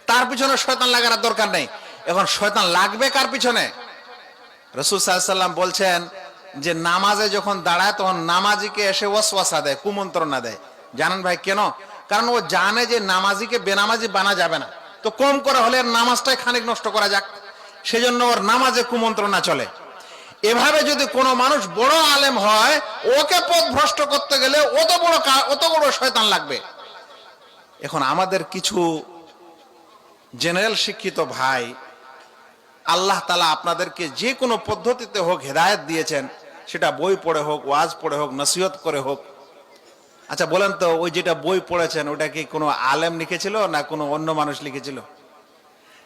Speaker 1: তার পিছনে শয়তান লাগার দরকার নেই। এখন শয়তান লাগবে কার পিছনে? রাসূল সাল্লাল্লাহু আলাইহি সাল্লাম বলছেন যে নামাজে যখন দাঁড়ায় তখন নামাজিকে এসে ওয়াসওয়াসা দেয়, কুমন্ত্রণা দেয়। জানেন ভাই কেন? কারণ ও জানে যে নামাজিকে বেনামাজি বানা যাবে না, তো কম করে হলে নামাজটাই খানিক নষ্ট করা যাক, সেজন্য ওর নামাজে কুমন্ত্রণা চলে। এভাবে যদি কোনো মানুষ বড় আলেম হয়, ওকে পথ ভ্রষ্ট করতে গেলে অত বড় শয়তান লাগবে। এখন আমাদের কিছু জেনারেল শিক্ষিত ভাই, আল্লাহ তাআলা আপনাদেরকে যে কোনো পদ্ধতিতে হোক হেদায়েত দিয়েছেন, সেটা বই পড়ে হোক, ওয়াজ পড়ে হোক, নসিহত করে হোক। আচ্ছা বলেন তো, ওই যেটা বই পড়েছেন ওটা কি কোনো আলেম লিখেছিল না কোনো অন্য মানুষ লিখেছিল?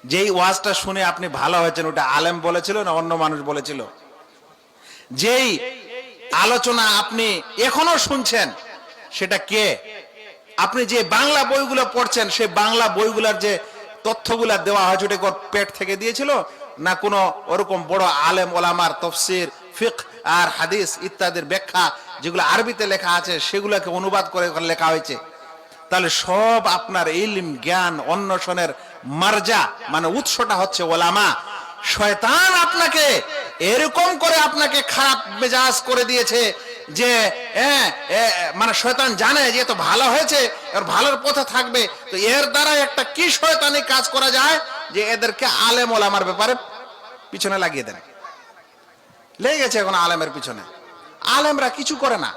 Speaker 1: যেই ওয়াজটা শুনে আপনি ভালো হয়েছেন ওটা আলেম বলেছিল না অন্য মানুষ বলেছিল? যেই আলোচনা আপনি এখনো শুনছেন সেটা কে? আপনি যে বাংলা বইগুলো পড়ছেন সেই বাংলা বইগুলোর যে তথ্যগুলা দেওয়া হয়েছে ওটা পেট থেকে দিয়েছিল না কোনো ওরকম বড় আলেম ওলামার তফসির, ফিকহ আর হাদিস ইত্যাদির ব্যাখ্যা যেগুলো আরবিতে লেখা আছে সেগুলোকে অনুবাদ করে লেখা হয়েছে? তাহলে সব আপনার ইলম জ্ঞান অন্বেষণের মার্জা মানে উৎসটা হচ্ছে ওলামা। শয়তান আপনাকে এরকম করে আপনাকে খারাপ মেজাজ করে দিয়েছে যে মানে শয়তান জানে যে তো ভালো হয়েছে, এর ভালোর পথে থাকবে, তো এর দ্বারা একটা কি শয়তানি কাজ করা যায় যে এদেরকে আলেম ওলামার ব্যাপারে পিছনে লাগিয়ে দেন। লেগে গেছে এখন আলেমের পিছনে। আলেমরা কিছু করে না।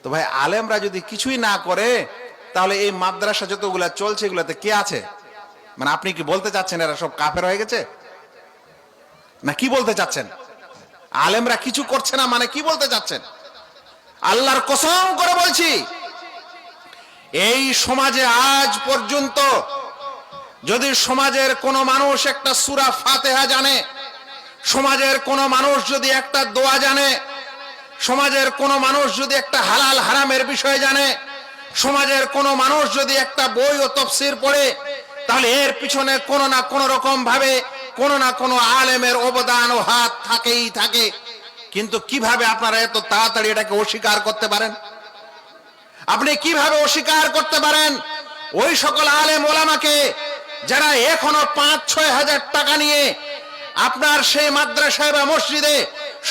Speaker 1: তো ভাই আলেমরা যদি কিছুই না করে তাহলে এই মাদ্রাসা যতগুলা চলছে এগুলাতে কে আছে? মানে আপনি কি বলতে চাচ্ছেন এরা সব কাফের হয়ে গেছে না কি বলতে চাচ্ছেন? আলেমরা কিছু করছে না মানে কি বলতে চাচ্ছেন? আল্লাহর কসম করে বলছি, এই সমাজে আজ পর্যন্ত যদি সমাজের কোন মানুষ একটা সূরা ফাতিহা জানে, সমাজের কোন মানুষ যদি একটা দোয়া জানে, সমাজের কোন মানুষ যদি একটা হালাল হারামের বিষয় জানে, সমাজের কোন মানুষ যদি একটা বই ও তাফসীর পড়ে, তাহলে এর পিছনে কোন না কোন রকম ভাবে কোন না কোন আলেমের অবদান ও হাত থাকেই থাকে। কিন্তু কিভাবে আপনারা এত তাড়াতাড়ি এটাকে অস্বীকার করতে পারেন? আপনি কিভাবে অস্বীকার করতে পারেন ওই সকল আলেম ওলামাকে যারা এখনো ৫-৬ হাজার টাকা নিয়ে আপনার সেই মাদ্রাসায় বা মসজিদে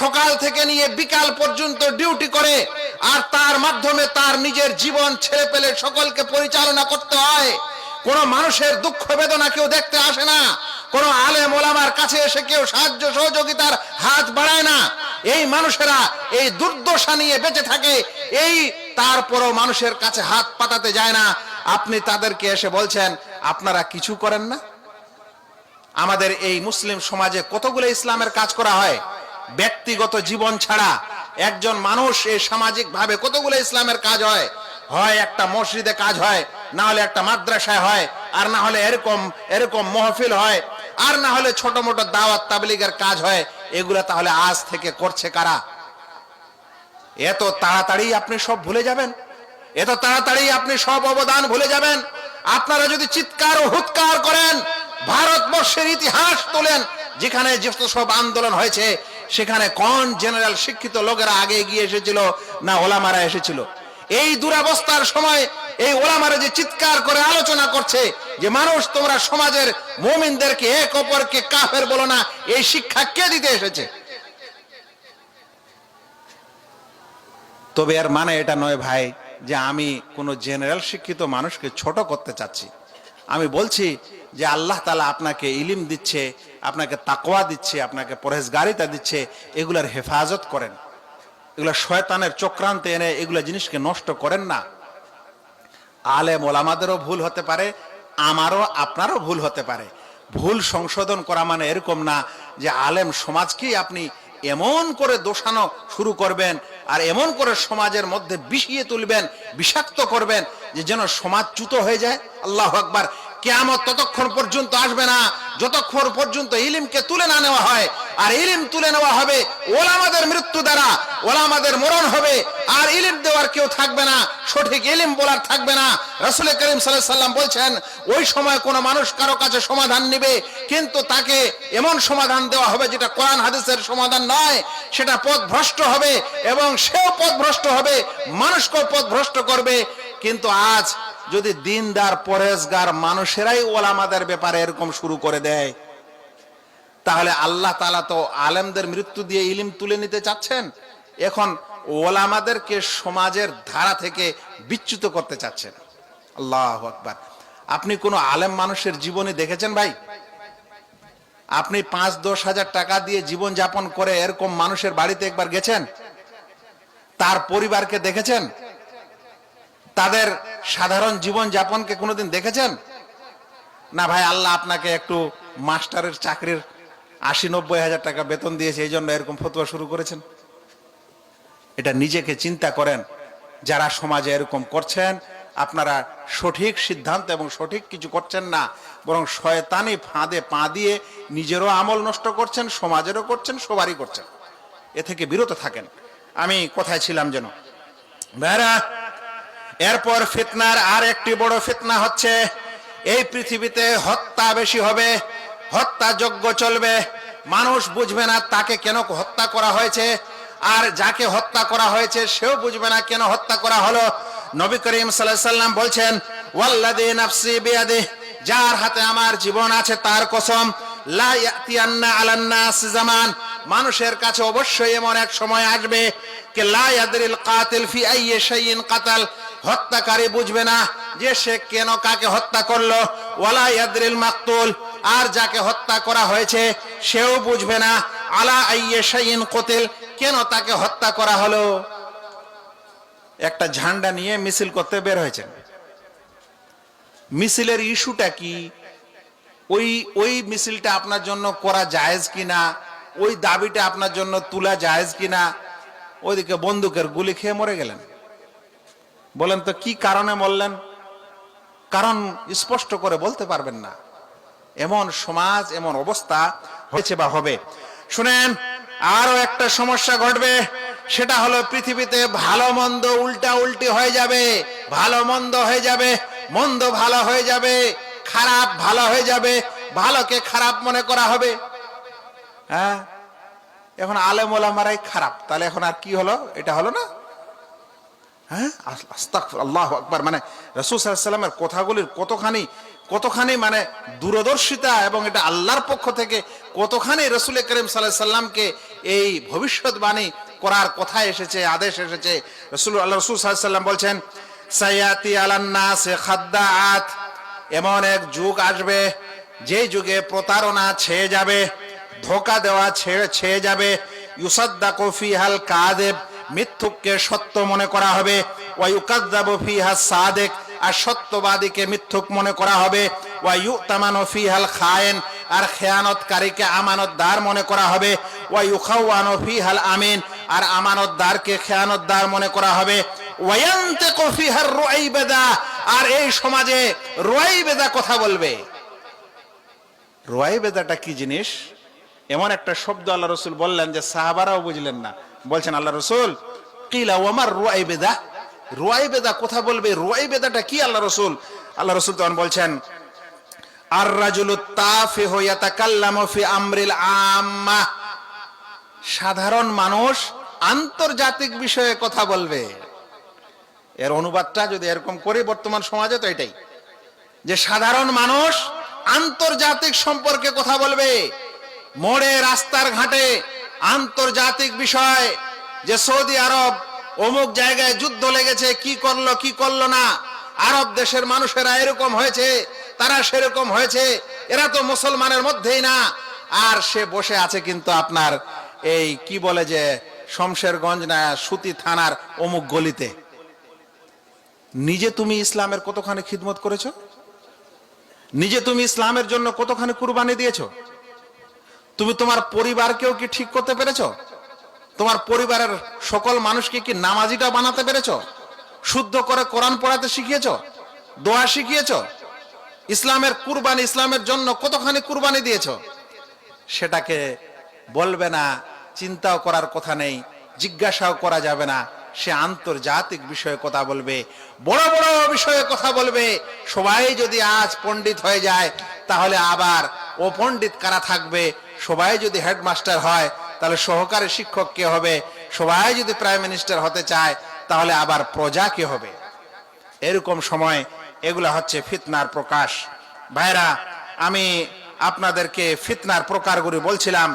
Speaker 1: সকাল থেকে নিয়ে বিকাল পর্যন্ত ডিউটি করে, আর তার মাধ্যমে তার নিজের জীবন ছেড়ে পেলে সকলকে পরিচালনা করতে হয়। কোন মানুষের দুঃখ বেদনা কেউ দেখতে আসে না, কোন আলেম ওলামার কাছে এসে কেউ সাহায্য সহযোগিতার হাত বাড়ায় না। এই মানুষেরা এই দুর্দশা নিয়ে বেঁচে থাকে, এই তারপরও মানুষের কাছে হাত পাতাতে যায় না। আপনি তাদেরকে এসে বলছেন আপনারা কিছু করেন না? আমাদের এই মুসলিম সমাজে কতগুলো ইসলামের কাজ করা হয় ব্যক্তিগত জীবন ছাড়া। একজন মানুষ এই সামাজিক ভাবে কতগুলো ইসলামের কাজ হয়, হয় একটা মসজিদে কাজ হয়, না হলে একটা মাদ্রাসায় হয়, আর না হলে এরকম মাহফিল হয়, আর না হলে ছোট মোটো দাওয়াত তাবলীগের কাজ হয়। এগুলা তাহলে আজ থেকে করছে কারা? এত তাড়াতাড়ি আপনি সব ভুলে যাবেন? এত তাড়াতাড়ি আপনি সব অবদান ভুলে যাবেন? আপনারা যদি চিৎকার ও হুৎকার করেন, ভারতবর্ষের ইতিহাস তোলেন, যেখানে যত সব আন্দোলন হয়েছে সেখানে কোন জেনারেল শিক্ষিত লোকেরা আগে এগিয়ে এসেছিল না ওলামারা এসেছিল? এই দুরবস্থার সময় এই ওলামারা যে চিৎকার করে আলোচনা করছে যে মানুষ তোমরা সমাজের মুমিনদেরকে এক অপরকে কাফের বলো না, এই শিক্ষা কে দিতে এসেছে? তবে এর মানে এটা নয় ভাই যে আমি কোন জেনারেল শিক্ষিত মানুষকে ছোট করতে চাচ্ছি। আমি বলছি যে আল্লাহ তাআলা আপনাকে ইলম দিচ্ছে, আপনাকে তাকওয়া দিচ্ছে, আপনাকে পরহেজগারিতা দিচ্ছে, এগুলার হেফাজত করেন, এগুলা শয়তানের চক্রান্তে এনে এগুলা জিনিসকে নষ্ট করেন না। আলেম ওলামাদেরও ভুল হতে পারে, আমারও আপনারও ভুল হতে পারে। ভুল সংশোধন করা মানে এরকম না যে আলেম সমাজকেই আপনি এমন করে দোষানো শুরু করবেন আর এমন করে সমাজের মধ্যে বিষিয়ে তুলবেন, বিষাক্ত করবেন যে যেন সমাজ চ্যুত হয়ে যায়। আল্লাহু আকবার। কিয়ামত ততক্ষণ পর্যন্ত আসবে না যতক্ষণ পর্যন্ত ইলমকে তুলে না নেওয়া হয়। আর ইলম তুলে নেওয়া হবে ওলামাদের মৃত্যু দ্বারা, ওলামাদের মরণ হবে, আর ইলম দেওয়ার কেউ থাকবে না, সঠিক ইলম বলার থাকবে না। রাসূল করিম সাল্লাল্লাহু আলাইহি সাল্লাম বলছেন ওই সময় কোন মানুষ কারো কাছে সমাধান নেবে, কিন্তু তাকে এমন সমাধান দেওয়া হবে যেটা কোরআন হাদিসের সমাধান নয়, সেটা পথভ্রষ্ট হবে এবং সেও পথভ্রষ্ট হবে, মানুষকেও পথভ্রষ্ট করবে। কিন্তু আজ যদি দিনদার পরেজগার মানুষেরাই ওলামাদের ব্যাপারে এরকম শুরু করে দেয়, তাহলে আল্লাহ তাআলা তো আলেমদের মৃত্যু দিয়ে ইলম তুলে নিতে চাচ্ছেন, এখন ওলামাদেরকে সমাজের ধারা থেকে বিচ্যুত করতে চাচ্ছেন। আল্লাহু আকবার। আপনি কোন আলেম মানুষের জীবনী দেখেছেন ভাই? আপনি 5-10 হাজার টাকা দিয়ে জীবন যাপন করে এরকম মানুষের বাড়িতে একবার গেছেন? তার পরিবারকে দেখেছেন? তাদের সাধারণ জীবন যাপনকে কোনোদিন দেখেছেন? না ভাই, আল্লাহ আপনাকে একটু মাস্টারের চাকরির 80-90 হাজার টাকা বেতন দিয়েছে, এই জন্য এরকম ফতোয়া শুরু করেছেন। এটা নিজেকে চিন্তা করেন। যারা সমাজে এরকম করছেন, আপনারা সঠিক সিদ্ধান্ত এবং সঠিক কিছু করছেন না, বরং শয়তানি ফাঁদে পা দিয়ে নিজেরও আমল নষ্ট করছেন, সমাজেরও করছেন, সবারই করছেন। এ থেকে বিরত থাকেন। আমি কোথায় ছিলাম যেন ভাইরা? এরপর ফিতনার আর একটি বড় ফিতনা হচ্ছে এই পৃথিবীতে হত্যা বেশি হবে, হত্যাযজ্ঞ চলবে। মানুষ বুঝবে না তাকে কেন হত্যা করা হয়েছে, আর যাকে হত্যা করা হয়েছে সেও বুঝবে না কেন হত্যা করা হলো। নবী করিম সাল্লাল্লাহু আলাইহি সাল্লাম বলছেন, ওয়াল্লাযী নাফসি বিয়াদিহি, যার হাতে আমার জীবন আছে তার কসম, লা ইয়াতিয়ান্না আলান নাস জামান, মানুষের কাছে অবশ্যই এমন এক সময় আসবে কে লা ইয়াদরিল কাতিল ফি আইয়ি শাইইন কাতাল, হত্যাকারী বুঝবে না যে সে কেন কাকে হত্যা করলো, ওয়ালা ইয়াদরিল মাকতুল, আর যাকে হত্যা করা হয়েছে সেও বুঝবে না আলা আইয়ি শাইইন কুতিল, কেন তাকে হত্যা করা হলো। একটা ঝান্ডা নিয়ে মিছিল করতে বের হয়েছেন, মিছিলের ইস্যুটা কি, ওই মিছিলটা আপনার জন্য করা জায়েজ কিনা, ওই দাবিটা আপনার জন্য তোলা জায়েজ কিনা, ওইদিকে বন্দুকের গুলি খেয়ে মরে গেলেন। বলেন তো কি কারণে মরলেন? কারণ স্পষ্ট করে বলতে পারবেন না। এমন সমাজ, এমন অবস্থা হয়েছে বা হবে। শুনেন, আরো একটা সমস্যা ঘটবে, সেটা হলো পৃথিবীতে ভালো মন্দ উল্টা উল্টি হয়ে যাবে, ভালো মন্দ হয়ে যাবে, মন্দ ভালো হয়ে যাবে, খারাপ ভালো হয়ে যাবে, ভালোকে খারাপ মনে করা হবে। হ্যাঁ, এখন আলেম ওলামারাই খারাপ, তাহলে এখন আর কি হলো? এটা হলো না? হ্যাঁ, আস্তাগফিরুল্লাহ, আল্লাহু আকবার। মানে রাসূল সাল্লাল্লাহু আলাইহি ওয়াসাল্লামের কথাগুলির কতখানি মানে দূরদর্শিতা, এবং এটা আল্লাহর পক্ষ থেকে কতখানি রাসূল করিম সাল্লাল্লাহু আলাইহি ওয়াসাল্লামকে এই ভবিষ্যৎবাণী করার কথা এসেছে, আদেশ এসেছে। আল্লাহ রাসূল সাল্লাল্লাহু আলাইহি ওয়াসাল্লাম বলছেন, সায়াতি আলান নাস খাদ্দাআত, এমন এক যুগ আসবে যে যুগে প্রতারণা ছেয়ে যাবে, ধোঁকা দেওয়া ছেয়ে যাবে। ইউসাদ্দাকু ফিহাল কাযিব, মিথ্যুককে সত্য মনে করা হবে। ওয়া ইউকাযযাবু ফিহা সাদিক, আর সত্যবাদীকে মিথ্যুক মনে করা হবে। ওয়া ইউতামানু ফিহাল খায়েন, আর খেয়ানতকারীকে আমানতদার মনে করা হবে। ওয়া ইউখাওয়ানু ফিহাল আমিন, আর আমানতদারকে খেয়ানতদার মনে করা হবে। ওয়া ইয়ানতিকু ফিহার রুয়াইবাদা, আর এই সমাজে রুয়াইবাদা কথা বলবে। রুয়াইবাদাটা কি জিনিস? এমন একটা শব্দ আল্লাহ রাসূল বললেন যে সাহাবারাও বুঝলেন না। বলছেন আল্লাহ রাসূল, কিলা ওয়ামার রুয়াইবাদা, রুয়াইবাদা কথা বলবে, রুয়াইবাদাটা কি আল্লাহ রাসূল? আল্লাহ রাসূল তখন বলছেন, আর রাজুলুত তাফিহু ইয়াতাকাল্লামু ফি আমরিল আম্মা, সাধারণ মানুষ আন্তর্জাতিক বিষয়ে কথা বলবে। এর অনুবাদটা যদি এরকম করি বর্তমান সমাজে, তো এটাই যে সাধারণ মানুষ আন্তর্জাতিক সম্পর্কে কথা বলবে। মোড়ে রাস্তার ঘাটে আন্তর্জাতিক বিষয়, যে সৌদি আরব অমুক জায়গায় যুদ্ধ লেগেছে, কি করলো কি করলো না, আরব দেশের মানুষেরা এরকম হয়েছে, তারা সেরকম হয়েছে, এরা তো মুসলমানের মধ্যেই না। আর সে বসে আছে কিন্তু আপনার এই কি বলে যে শমশেরগঞ্জ না সুতি থানার অমুক গলিতে। নিজে তুমি ইসলামের কতখানি খিদমত করেছো? নিজে তুমি ইসলামের জন্য কতখানি কুরবানি দিয়েছো? তুমি তোমার পরিবারকেও কি ঠিক করতে পেরেছো? তোমার পরিবারের সকল মানুষকে কি নামাজিটা বানাতে পেরেছো? শুদ্ধ করে কোরআন পড়াতে শিখিয়েছো? দোয়া শিখিয়েছো? ইসলামের কুরবানি, ইসলামের জন্য কতখানি কুরবানি দিয়েছো? সেটাকে বলবে না, চিন্তাও করার কথা নেই, জিজ্ঞাসাও করা যাবে না। সে আন্তর্জাতিক বিষয়ে কথা বলবে, বড় বড় বিষয়ে কথা বলবে। সবাই যদি আজ পণ্ডিত হয়ে যায়, তাহলে আবার ও পণ্ডিত কারা থাকবে? সবাই যদি হেডমাস্টার হয়, তাহলে সহকারী শিক্ষক কে হবে? সবাই যদি প্রাইম মিনিস্টার হতে চায়, তাহলে আবার প্রজা কে হবে? এরকম সময় এগুলা হচ্ছে ফিতনার প্রকাশ। ভাইরা, আমি আপনাদেরকে ফিতনার প্রকারগুলি বলছিলাম,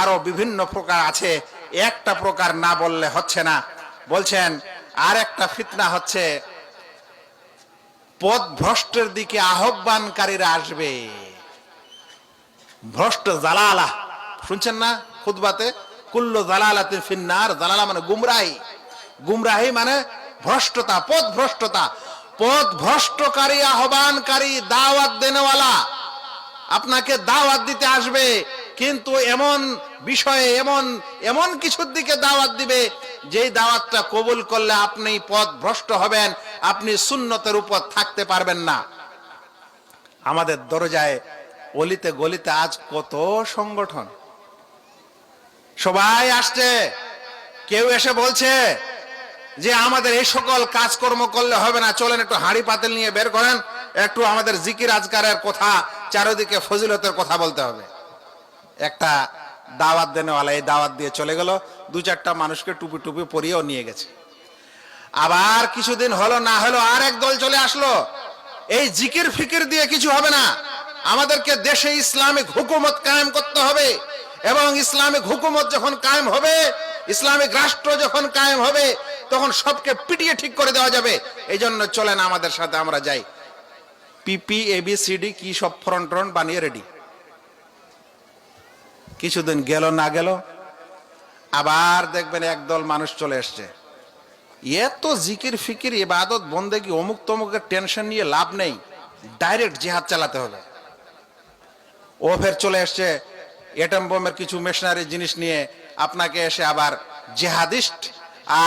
Speaker 1: আরো বিভিন্ন প্রকার আছে, একটা প্রকার না বললে হচ্ছে না। বলছেন আর একটা ফিতনা হচ্ছে পথ ভ্রষ্টের দিকে আহ্বানকারীরা আসবে। ভ্রষ্ট জালালা শুনছেন না খুতবাতে? কুল্লু জালালাতিন ফিন্নার। জালালা মানে গুমরাহি, গুমরাহি মানে ভ্রষ্টতা, পথ ভ্রষ্টতা। পথ ভ্রষ্টকারী, আহ্বানকারী, দাওয়াত দেনেওয়ালা আপনাকে দাওয়াত দিতে আসবে, কিন্তু এমন বিষয়ে এমন এমন কিছুর দিকে দাওয়াত দিবে, যেই দাওয়াতটা কবুল করলে আপনি পথ ভ্রষ্ট হবেন, আপনি সুন্নতের উপর থাকতে পারবেন না। আমাদের দরজায় অলিতে গলিতে আজ কত সংগঠন, সবাই আসছে। কেউ এসে বলছে যে আমাদের এই সকল কাজকর্ম করলে হবে না, চলেন একটু হাঁড়ি পাতিল নিয়ে বের করেন, একটু আমাদের জিকির আজকারের কথা, চারিদিকে ফজিলতের কথা বলতে হবে। একটা দাওয়াত দেনেওয়ালা এই দাওয়াত দিয়ে চলে গেল, দু চারটা মানুষকে টুপি টুপি পরিয়েও নিয়ে গেছে। আবার কিছুদিন হলো না হলো আর এক দল চলে আসলো, এই জিকির ফিকির দিয়ে কিছু হবে না, আমাদেরকে দেশে ইসলামিক হুকুমত কায়েম করতে হবে, এবং ইসলামিক হুকুমত যখন কায়েম হবে, ইসলামিক রাষ্ট্র যখন কায়েম হবে, তখন সবকে পিটিয়ে ঠিক করে দেওয়া যাবে। এই জন্য চলেন আমাদের সাথে আমরা যাই। পিপি এবিসিডি কি সব ফ্রন্ট ফ্রন্ট বানিয়ে রেডি। কিছুদিন গেল না গেল, আবার দেখবেন একদল মানুষ চলে এসছে। এত জিকির ফিকির ইবাদত বন্দেগী অমুক তমুকের টেনশন নিয়ে লাভ নেই, ডাইরেক্ট জিহাদ চালাতে হবে। ও ফের চলে এসছে এটম বোমের কিছু মেশিনারি জিনিস নিয়ে, আপনাকে এসে আবার জিহাদিস্ট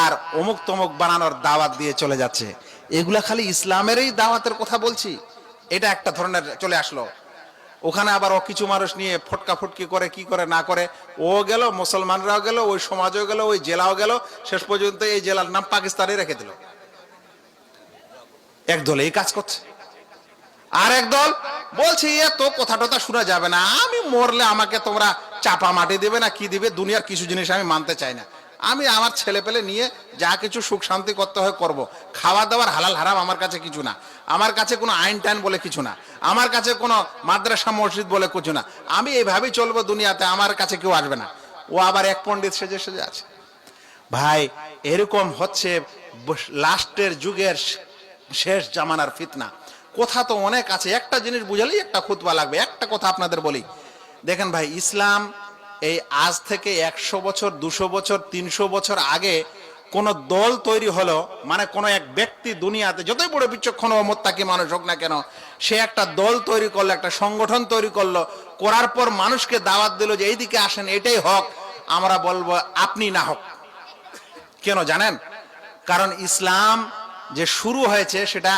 Speaker 1: আর অমুক তমুক বানানোর দাওয়াত দিয়ে চলে যাচ্ছে। এগুলা খালি ইসলামেরই দাওয়াতের কথা বলছি, এটা একটা ধরনের চলে আসলো। ওখানে আবার ও কিছু মানুষ নিয়ে ফটকা ফুটকি করে, কি করে না করে, ও গেল, মুসলমানরাও গেল, ওই সমাজও গেল, ওই জেলাও গেল, শেষ পর্যন্ত এই জেলার নাম পাকিস্তানে রেখে দিল। একদল এই কাজ করছে, আর একদল বলছে এত কথা টথা শোনা যাবে না, আমি মরলে আমাকে তোমরা চাপা মাটি দেবে না কি দিবে, দুনিয়ার কিছু জিনিস আমি মানতে চাই না, আমি আমার ছেলে পেলে নিয়ে যা কিছু সুখ শান্তি করতে হয় করব। খাওয়া দাওয়ার হালাল হারাম আমার কাছে কিছু না, আমার কাছে কোনো আইন টাইন বলে কিছু না, আমার কাছে কোনো মাদ্রাসা মসজিদ বলে কিছু না, আমি এইভাবেই চলবো দুনিয়াতে, আমার কাছে কেউ আসবে না। ও আবার এক পণ্ডিত সেজে সেজে আছে। ভাই, এরকম হচ্ছে লাস্টের যুগের শেষ জামানার ফিতনা। কথা তো অনেক আছে, একটা জিনিস বুঝালেই একটা খুতবা লাগবে। একটা কথা আপনাদের বলি, দেখেন ভাই, ইসলাম এই আজ থেকে 100 বছর 200 বছর 300 বছর আগে কোন দল তৈরি হলো, মানে কোন এক ব্যক্তি দুনিয়াতে যতই বড় বিচক্ষণ ও মোত্তাকি মানুষ হোক না কেন, সে একটা দল তৈরি করলো, একটা সংগঠন তৈরি করলো, করার পর মানুষকে দাওয়াত দিল যে এইদিকে আসেন, এটাই হক। আমরা বলবো আপনি না হক। কেন জানেন? কারণ ইসলাম যে শুরু হয়েছে সেটা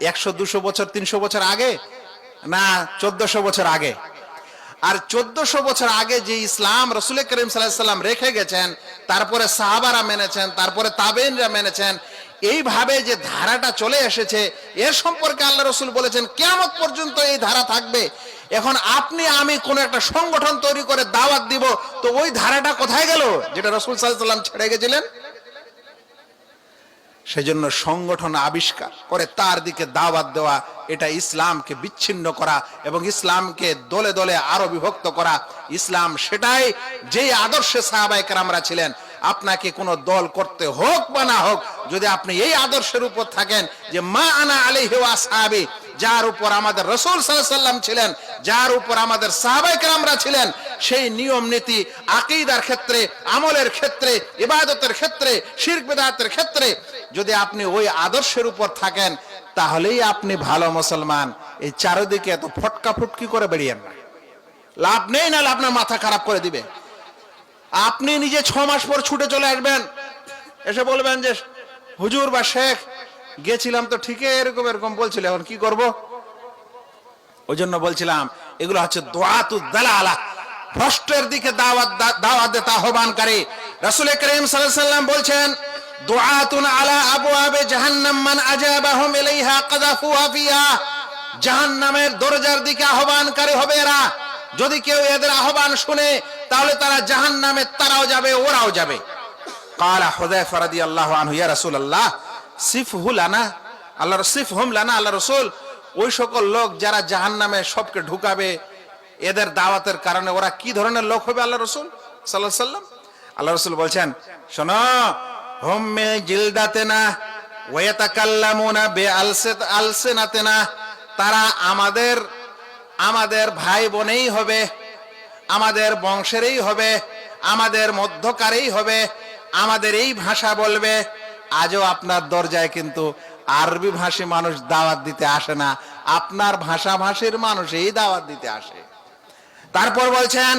Speaker 1: 100 200 বছর 300 বছর আগে না, 1400 বছর আগে। আর 1400 বছর আগে যে ইসলাম রাসূল করিম সাল্লাল্লাহু আলাইহি ওয়াসাল্লাম রেখে গেছেন, তারপরে সাহাবারা মেনেছেন, তারপরে তাবেঈনরা মেনেছেন, এইভাবে যে ধারাটা চলে এসেছে এর সম্পর্কে আল্লাহ রসুল বলেছেন কিয়ামত পর্যন্ত এই ধারা থাকবে। এখন আপনি আমি কোন একটা সংগঠন তৈরি করে দাওয়াত দিব, তো ওই ধারাটা কোথায় গেল যেটা রসুল সাল্লাল্লাহু আলাইহি ওয়াসাল্লাম ছেড়ে গেছিলেন? সেজন্য সংগঠন আবিষ্কার করে তার দিকে দাওয়াত দেওয়া, এটা ইসলামকে বিচ্ছিন্ন করা এবং ইসলামকে দলে দলে আরো বিভক্ত করা। ইসলাম সেটাই যেই আদর্শে সাহাবায়ে কেরামরা ছিলেন। আপনাকে কোনো দল করতে হোক বা না হোক, যদি আপনি এই আদর্শের উপর থাকেন যে মা আনা আলাইহি ওয়া আসহাবি, যার উপর আমাদের রাসূল সাল্লাল্লাহু আলাইহি ওয়াসাল্লাম ছিলেন, যার উপর আমাদের সাহাবায়ে কেরামরা ছিলেন, সেই নিয়ম নীতি আকীদার ক্ষেত্রে, আমলের ক্ষেত্রে, ইবাদতের ক্ষেত্রে, শিরক বিদআতের ক্ষেত্রে যদি আপনি ওই আদর্শের উপর থাকেন, তাহলেই আপনি ভালো মুসলমান। এই চারিদিকে এত ফটকা ফুটকি করে বেরিয়েন না, লাভ নেই, না আপনার মাথা খারাপ করে দিবে। আপনি নিজে 6 মাস পর ছুটে চলে আসবেন, এসে বলবেন যে হুজুর বা শেখ গেছিলাম তো ঠিকই এরকম এরকম বলছিল, এখন কি করব? ওই জন্য বলছিলাম এগুলো হচ্ছে দুআতুদ দালালা, ভ্রষ্টের দিকে দাওয়াত দিতে আহ্বানকারী। রাসূল করিম সাল্লাল্লাহু আলাইহি ওয়াসাল্লাম বলছেন দুআতুন আলা আবওয়াবে জাহান্নাম মান আজাবাহুম ইলাইহা কাযাফুহা ফিহা, জাহান্নামের দরজার দিকে আহ্বানকারী হবে এরা। যদি কেউ এদের আহ্বান শুনে তাহলে তারা জাহান্নামে তারাও যাবে, ওরাও যাবে। ক্বালা হুযায়ফা রাদিয়াল্লাহু আনহু ইয়া রাসূলুল্লাহ সিফহু লানা, সিফহুম লানা, আল্লাহ রাসূল ওই সকল লোক যারা জাহান্নামে সবকে ঢুকাবে, এদের দাওয়াতের কারণে ওরা কি ধরনের লোক হবে আল্লাহ রাসূল সাল্লাল্লাহু আলাইহি ওয়াসাল্লাম? আল্লাহ রাসূল বলছেন শোনো, হুম মে জিলদাতিনা ওয়া ইয়াতাকাল্লামুনা বিআলসিনাতিনা, তারা আমাদের ভাই বোনেই হবে, আমাদের বংশেরই হবে, আমাদের মধ্যকারেই হবে, আমাদের এই ভাষা বলবে। আজও আপনার দরজায় কিন্তু আরবি ভাষী মানুষ দাওয়াত দিতে আসে না, আপনার ভাষাভাষীর মানুষ এই দাওয়াত দিতে আসে। তারপর বলছেন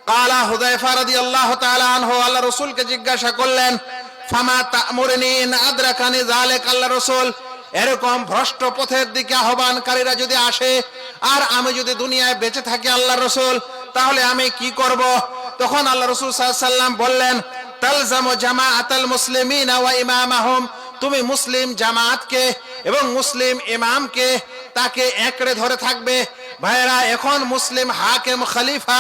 Speaker 1: ক্বালা হুযায়ফা রাদিয়াল্লাহু তাআলা আনহু, আল্লাহ রাসূলকে জিজ্ঞাসা করলেন ফামা তা'মুরুনি ইন আদরাকানি যালিক, আল্লাহ রাসূল এরকম ভ্রষ্ট পথের দিকে আহ্বানকারীরা যদি আসে আর আমি যদি দুনিয়ায় বেঁচে থাকি আল্লাহ রাসূল, তাহলে আমি কি করব? তখন আল্লাহ রাসূল সাল্লাল্লাহু আলাইহি ওয়াসাল্লাম বললেন তালজামু জামাআতাল মুসলিমিনা ওয়া ইমামাহুম, তুমি মুসলিম জামাতকে এবং মুসলিম ইমামকে তাকে একড়ে ধরে থাকবে। ভাইরা, এখন মুসলিম হাকিম খলিফা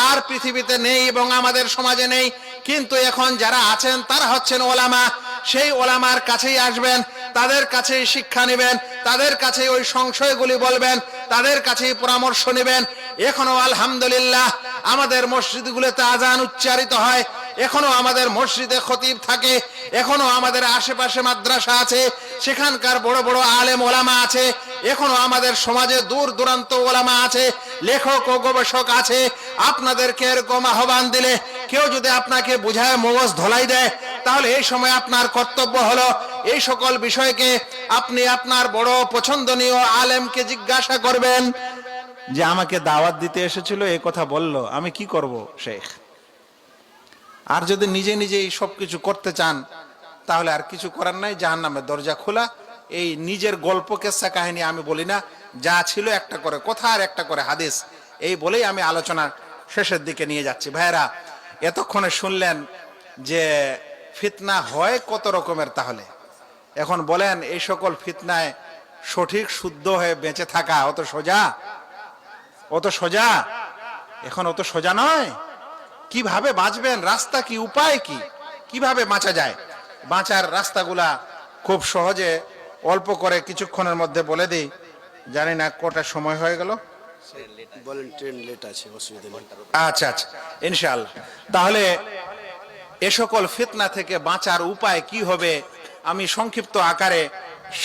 Speaker 1: আর পৃথিবীতে নেই এবং আমাদের সমাজে নেই, কিন্তু এখন যারা আছেন তারা হচ্ছেন ওলামা। সেই ওলামার কাছেই আসবেন, তাদের কাছেই শিক্ষা নেবেন, তাদের কাছেই ওই সংশয়গুলি বলবেন, তাদের কাছেই পরামর্শ নেবেন। এখনো আলহামদুলিল্লাহ আমাদের মসজিদগুলোতে আজান উচ্চারিত হয়, এখনো আমাদের মসজিদে খতিব থাকে, এখনো আমাদের আশেপাশে মাদ্রাসা আছে, সেখানকার বড় বড় আলেম ওলামা আছে, এখনো আমাদের সমাজে দূর দূরান্ত ওলামা আছে, লেখক ও গবেষক আছে। আপনাদেরকে এরকম আহ্বান দিলে কেউ যদি আপনাকে বুঝায় মগজ ধলাই দেয়, তাহলে এই সময় আপনার কর্তব্য হলো এই সকল বিষয়কে আপনি আপনার বড় পছন্দনীয় আলেমকে জিজ্ঞাসা করবেন যে আমাকে দাওয়াত দিতে এসেছিল, এই কথা বলল, আমি কি করব শেখ? আর যদি নিজে নিজেই সবকিছু করতে চান তাহলে আর কিছু করার নাই, জাহান্নামের দরজা খোলা। এই নিজের গল্প কেসা কাহিনী আমি বলি না, যা ছিল একটা করে কথা আর একটা করে হাদিস, এই বলেই আমি আলোচনা শেষের দিকে নিয়ে যাচ্ছি। ভাইরা, এতক্ষণে শুনলেন যে ফিতনা হয় কত রকমের। তাহলে এখন বলেন এই সকল ফিতনায় সঠিক শুদ্ধ হয়ে বেঁচে থাকা অত সোজা? অত সোজা? এখন অত সোজা নয়। কিভাবে বাঁচবেন, রাস্তা কি, উপায় কি, কিভাবে বাঁচা যায়? বাঁচার রাস্তাগুলা খুব সহজে অল্প করে কিছুক্ষণের মধ্যে বলে দিই। জানি না কটা সময় হয়ে গেল,
Speaker 2: বলেন ট্রেন লেট আছে, অসুবিধা নেই।
Speaker 1: আচ্ছা আচ্ছা, ইনশাআল্লাহ। তাহলে এ সকল ফিতনা থেকে বাঁচার উপায় কি হবে আমি সংক্ষিপ্ত আকারে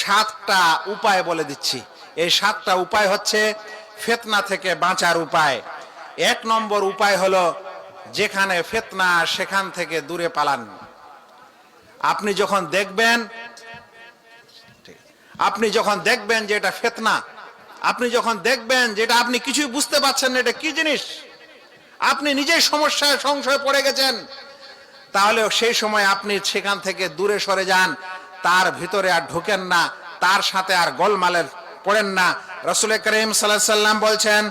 Speaker 1: 7টা উপায় বলে দিচ্ছি। এই 7টা উপায় হচ্ছে ফিতনা থেকে বাঁচার উপায়। 1 নম্বর উপায় হলো যেখানে ফিতনা সেখান থেকে দূরে পালান। আপনি যখন দেখবেন যে এটা ফিতনা, আপনি যখন দেখবেন যে এটা আপনি কিছুই বুঝতে পারছেন না এটা কি জিনিস, আপনি নিজেই সমস্যায় সংশয়ে পড়ে গেছেন, তাহলে সেই সময় আপনি সেখান থেকে দূরে সরে যান, তার ভিতরে আর ঢোকেন না, তার সাথে আর গোলমালে পড়েন না। রাসূল করিম সাল্লাল্লাহু আলাইহি ওয়াসাল্লাম বলছেন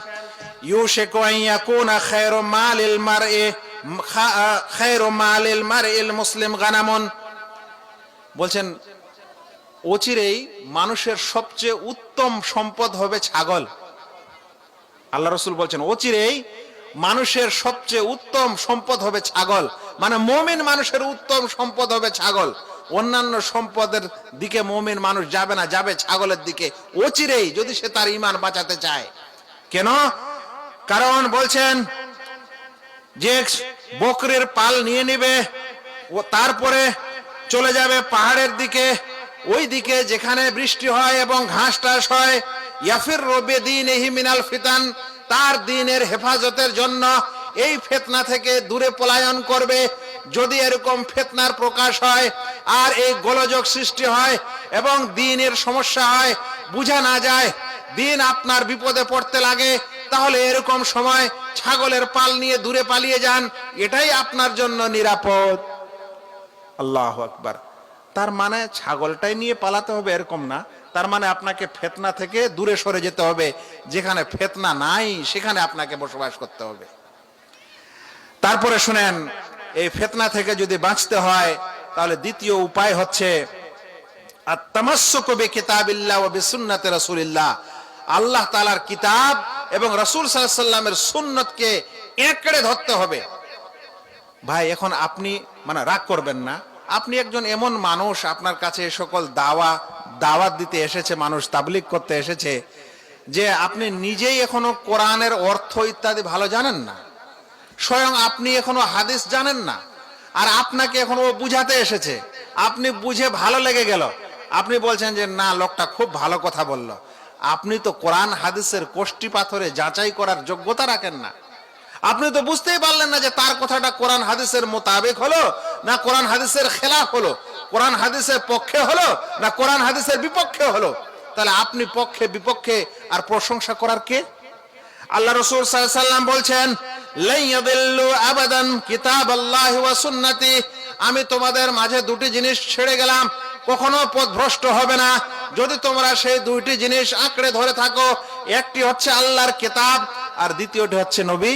Speaker 1: ইউশিকু আন ইয়াকুনা খায়রু মালিল মারইল মুসলিম গানামুন, বলছেন অচিরেই মানুষের সবচেয়ে উত্তম সম্পদ হবে ছাগল। আল্লাহ রসুল বলছেন অচিরেই মানুষের সবচেয়ে উত্তম সম্পদ হবে ছাগল, মানে মুমিন মানুষের উত্তম সম্পদ হবে ছাগল। অন্যান্য সম্পদের দিকে মুমিন মানুষ যাবে না, যাবে ছাগলের দিকে অচিরেই, যদি সে তার ঈমান বাঁচাতে চায়। কেন? কারণ বলছেন যে বকরির পাল নিয়ে নিবে, ও তারপরে চলে যাবে পাহাড়ের দিকে, ওই দিকে যেখানে বৃষ্টি হয় এবং ঘাস টাস হয়, ইয়াফির রবে দিন এহি মিনাল ফিতান, তার দিনের হেফাজতের জন্য এই ফিতনা থেকে দূরে পলায়ন করবে। যদি এরকম ফিতনার প্রকাশ হয় আর এই গোলযোগ সৃষ্টি হয় এবং দিনের সমস্যা হয়, বুঝা না যায়, দিন আপনার বিপদে পড়তে লাগে, তাহলে এরকম সময় ছাগলের পাল নিয়ে দূরে পালিয়ে যান, এটাই আপনার জন্য নিরাপদ। আল্লাহু আকবার। তার মানে ছাগলটাই নিয়ে পালাতে হবে এরকম না, তার মানে আপনাকে ফিতনা থেকে দূরে সরে যেতে হবে, যেখানে ফিতনা নাই সেখানে আপনাকে বসবাস করতে হবে। তারপরে শুনেন, এই ফিতনা থেকে যদি বাঁচতে হয় তাহলে দ্বিতীয় উপায় হচ্ছে আত-তামাসসুকু বিকিতাবিল্লাহ ওয়া বিসুন্নতি রাসূলিল্লাহ, আল্লাহ তাআলার কিতাব এবং রাসূল সাল্লাল্লাহু আলাইহি ওয়াসাল্লামের সুন্নতকে একড়ে ধরতে হবে। ভাই এখন আপনি মানে রাগ করবেন না, আপনি একজন এমন মানুষ, আপনার কাছে এই সকল দাওয়াত দিতে এসেছে মানুষ, তাবলীগ করতে এসেছে, যে আপনি নিজেই এখনো কোরআনের অর্থ ইত্যাদি ভালো জানেন না, স্বয়ং আপনি এখনো হাদিস জানেন না, আর আপনাকে এখনো বুঝাতে এসেছে, আপনি বুঝে ভালো লেগে গেল, আপনি বলছেন যে না লোকটা খুব ভালো কথা বলল। আপনি তো কোরআন হাদিসের কোষ্টি পাথরে যাচাই করার যোগ্যতা রাখেন না, আপনি তো বুঝতেই পারলেন না যে তার কথাটা কোরআন হাদিসের মোতাবেক হলো না কোরআন হাদিসের খেলাফ হলো, কোরআন হাদিসের পক্ষে হলো না কোরআন হাদিসের বিপক্ষে হলো। তাহলে আপনি পক্ষে বিপক্ষে আর প্রশংসা করার কে? আল্লাহ রাসূল সাল্লাল্লাহু আলাইহি ওয়াসাল্লাম বলছেন লা ইয়াদিল্লু আবাদান কিতাবাল্লাহি ওয়া সুন্নতি, আমি তোমাদের মাঝে দুটি জিনিস ছেড়ে গেলাম, কখনো পথভ্রষ্ট হবে না যদি তোমরা সেই দুইটি জিনিস আঁকড়ে ধরে থাকো। একটি হচ্ছে আল্লাহর কিতাব আর দ্বিতীয়টি হচ্ছে নবী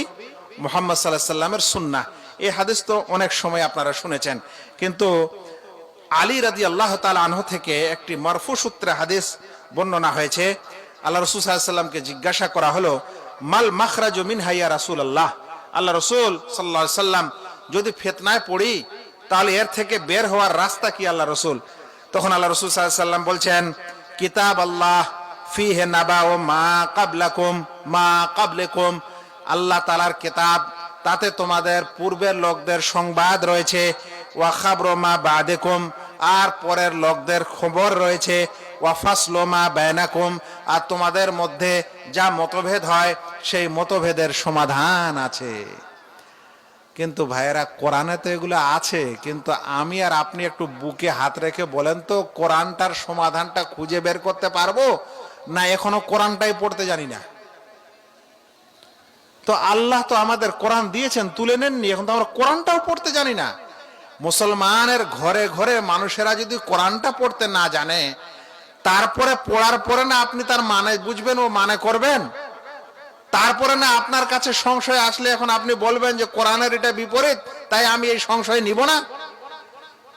Speaker 1: মুহাম্মদ সাল্লাল্লাহু আলাইহি ওয়াসাল্লামের সুন্নাহ। এই হাদিস তো অনেক সময় আপনারা শুনেছেন, কিন্তু আলী রাদিয়াল্লাহু তাআলা আনহু থেকে একটি মারফু সূত্রে হাদিস বর্ণনা হয়েছে। আল্লাহ রাসূল সাল্লাল্লাহু আলাইহি ওয়াসাল্লামকে জিজ্ঞাসা করা হলো মাল মাখরাজু মিনহা ইয়া রাসূলুল্লাহ, আল্লাহ রাসূল সাল্লাল্লাহু আলাইহি ওয়াসাল্লাম যদি ফিতনায় পড়ি তাহলে এর থেকে বের হওয়ার রাস্তা কি আল্লাহ রাসূল? তখন আল্লাহ রাসূল সাল্লাল্লাহু আলাইহি ওয়াসাল্লাম বলছেন কিতাব আল্লাহ ফিহি নাবাউ মা ক্বাবলাকুম মা ক্বাবলাকুম, আল্লাহ তাআলার কিতাব, তাতে তোমাদের পূর্বের লোকদের সংবাদ রয়েছে, ওয়া খাবরু মা বা'দাকুম, আর পরের লোকদের খবর রয়েছে, ওয়া ফাসলু মা বাইনাকুম, আর তোমাদের মধ্যে যা মতভেদ হয় সেই মতভেদের সমাধান আছে। কিন্তু ভাইয়েরা কোরআনে তো এগুলো আছে, কিন্তু আমি আর আপনি একটু বুকে হাত রেখে বলেন তো কোরআনটার সমাধানটা খুঁজে বের করতে পারবো না এখনো কোরআনটাই পড়তে জানি না? তো আল্লাহ তো আমাদের কোরআন দিয়েছেন, তুলে নেননি, এখন তো আমরা কোরআনটাও পড়তে জানি না। মুসলমানের ঘরে ঘরে মানুষেরা যদি কোরআনটা পড়তে না জানে, তারপরে পড়ার পরে না আপনি তার মানে বুঝবেন ও মানে করবেন, তারপরে না আপনার কাছে সংশয় আসলে এখন আপনি বলবেন যে কোরআনের এটা বিপরীত, তাই আমি এই সংশয় নিব না।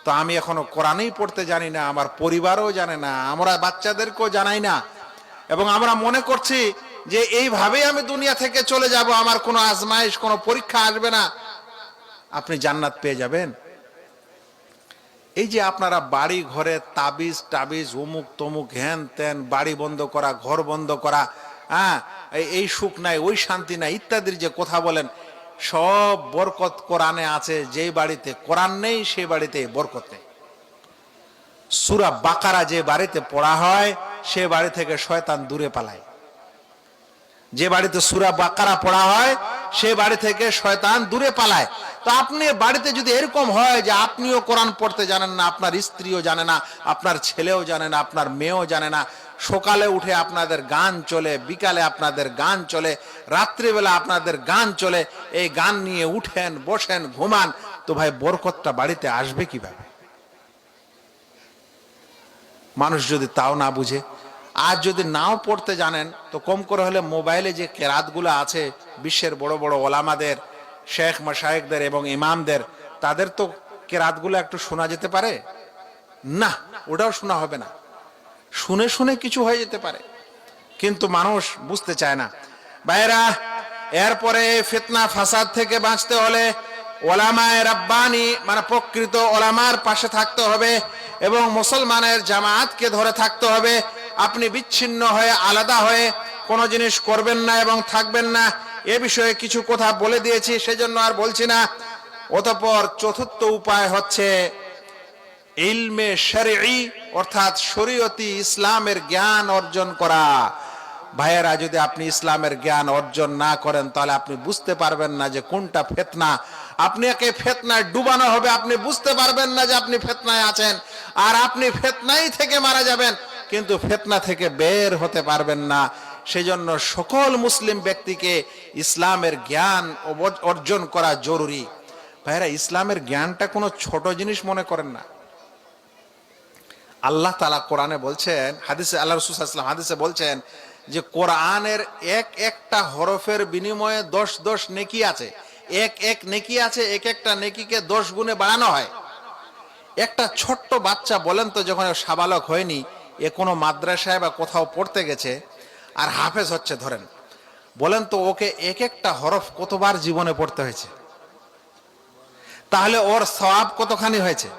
Speaker 1: তো আমি এখনো কোরআনই পড়তে জানি না, আমার পরিবারও জানে না, আমরা বাচ্চাদেরকেও জানাই না, এবং আমরা মনে করছি যে এইভাবেই আমি দুনিয়া থেকে চলে যাব, আমার কোনো আজমাইশ কোনো পরীক্ষা আসবে না, আপনি জান্নাত পেয়ে যাবেন। এই যে আপনারা বাড়ি ঘরে তাবিজ টাবিজ অমুক তমুক হ্যান ত্যান, বাড়ি বন্ধ করা, ঘর বন্ধ করা, হ্যাঁ এই সুখ নাই ওই শান্তি নাই ইত্যাদির যে কথা বলেন, সব বরকত কোরআনে আছে। যেই বাড়িতে কোরআন নেই সেই বাড়িতে বরকত নেই। সূরা বাকারা যে বাড়িতে পড়া হয় সে বাড়ি থেকে শয়তান দূরে পালায়। যে বাড়িতে সূরা বাকারা পড়া হয় সে বাড়ি থেকে শয়তান দূরে পালায়। তো আপনি বাড়িতে যদি এরকম হয় যে আপনিও কোরআন পড়তে জানেন না, আপনার স্ত্রীও জানে না, আপনার ছেলেও জানে না, আপনার মেয়েও জানে না, সকালে উঠে আপনাদের গান চলে, বিকালে আপনাদের গান চলে, রাত্রিবেলা আপনাদের গান চলে, এই গান নিয়ে উঠেন বসেন ঘুমান, তো ভাই বরকতটা বাড়িতে আসবে কিভাবে? মানুষ যদি তাও না বুঝে, আর যদি নাও পড়তে জানেন তো কম করে হলে মোবাইলে যে কেরাতগুলো আছে বিশ্বের বড় বড় ওলামাদের, শেখ মাশায়েখদের এবং ইমামদের, তাদের তো কেরাতগুলো একটু শোনা যেতে পারে। না, ওটাও শোনা হবে না। শুনে শুনে কিছু হয়ে যেতে পারে, কিন্তু মানুষ বুঝতে চায় না। ভাইরা, এরপরে ফিতনা ফাসাদ থেকে বাঁচতে হলে ওলামায়ে রাব্বানি মানে প্রকৃত ওলামার পাশে থাকতে হবে এবং মুসলমানের জামায়াতকে ধরে থাকতে হবে। আপনি বিচ্ছিন্ন হয়ে আলাদা হয়ে কোনো জিনিস করবেন না এবং থাকবেন না। এ বিষয়ে কিছু কথা বলে দিয়েছি, সেজন্য আর বলছি না। অতঃপর চতুর্থ উপায় হচ্ছে ইলমে শরঈ অর্থাৎ শরীয়তি ইসলামের জ্ঞান অর্জন করা। ভাইয়েরা, যদি আপনি ইসলামের জ্ঞান অর্জন না করেন তাহলে আপনি বুঝতে পারবেন না যে কোনটা ফিতনা। আপনাকে ফিতনায় ডুবানো হবে, আপনি বুঝতে পারবেন না যে আপনি ফিতনায় আছেন, আর আপনি ফিতনাই থেকে মারা যাবেন, কিন্তু ফিতনা থেকে বের হতে পারবেন না। সেজন্য সকল মুসলিম ব্যক্তিকে ইসলামের জ্ঞান অর্জন করা জরুরি। ভাইয়েরা, ইসলামের জ্ঞানটা কোনো ছোট জিনিস মনে করেন না। আল্লাহ তাআলা কোরআনে বলছেন, হাদিসে আল্লাহ রাসূল সাল্লাল্লাহু আলাইহি ওয়াসাল্লাম হাদিসে বলছেন যে কোরআনের এক একটা হরফের বিনিময়ে 10 নেকি আছে। এক নেকি আছে, এক একটা নেকিকে 10 গুণে বাড়ানো হয়। একটা ছোট্ট বাচ্চা বলেন তো, যখন সাবালক হয়নি, এ কোনো মাদ্রাসায় বা কোথাও পড়তে গেছে আর হাফেজ হচ্ছে ধরেন, বলেন তো ওকে এক একটা হরফ কতবার জীবনে পড়তে হয়েছে? তাহলে ওর সওয়াব কতখানি হয়েছে?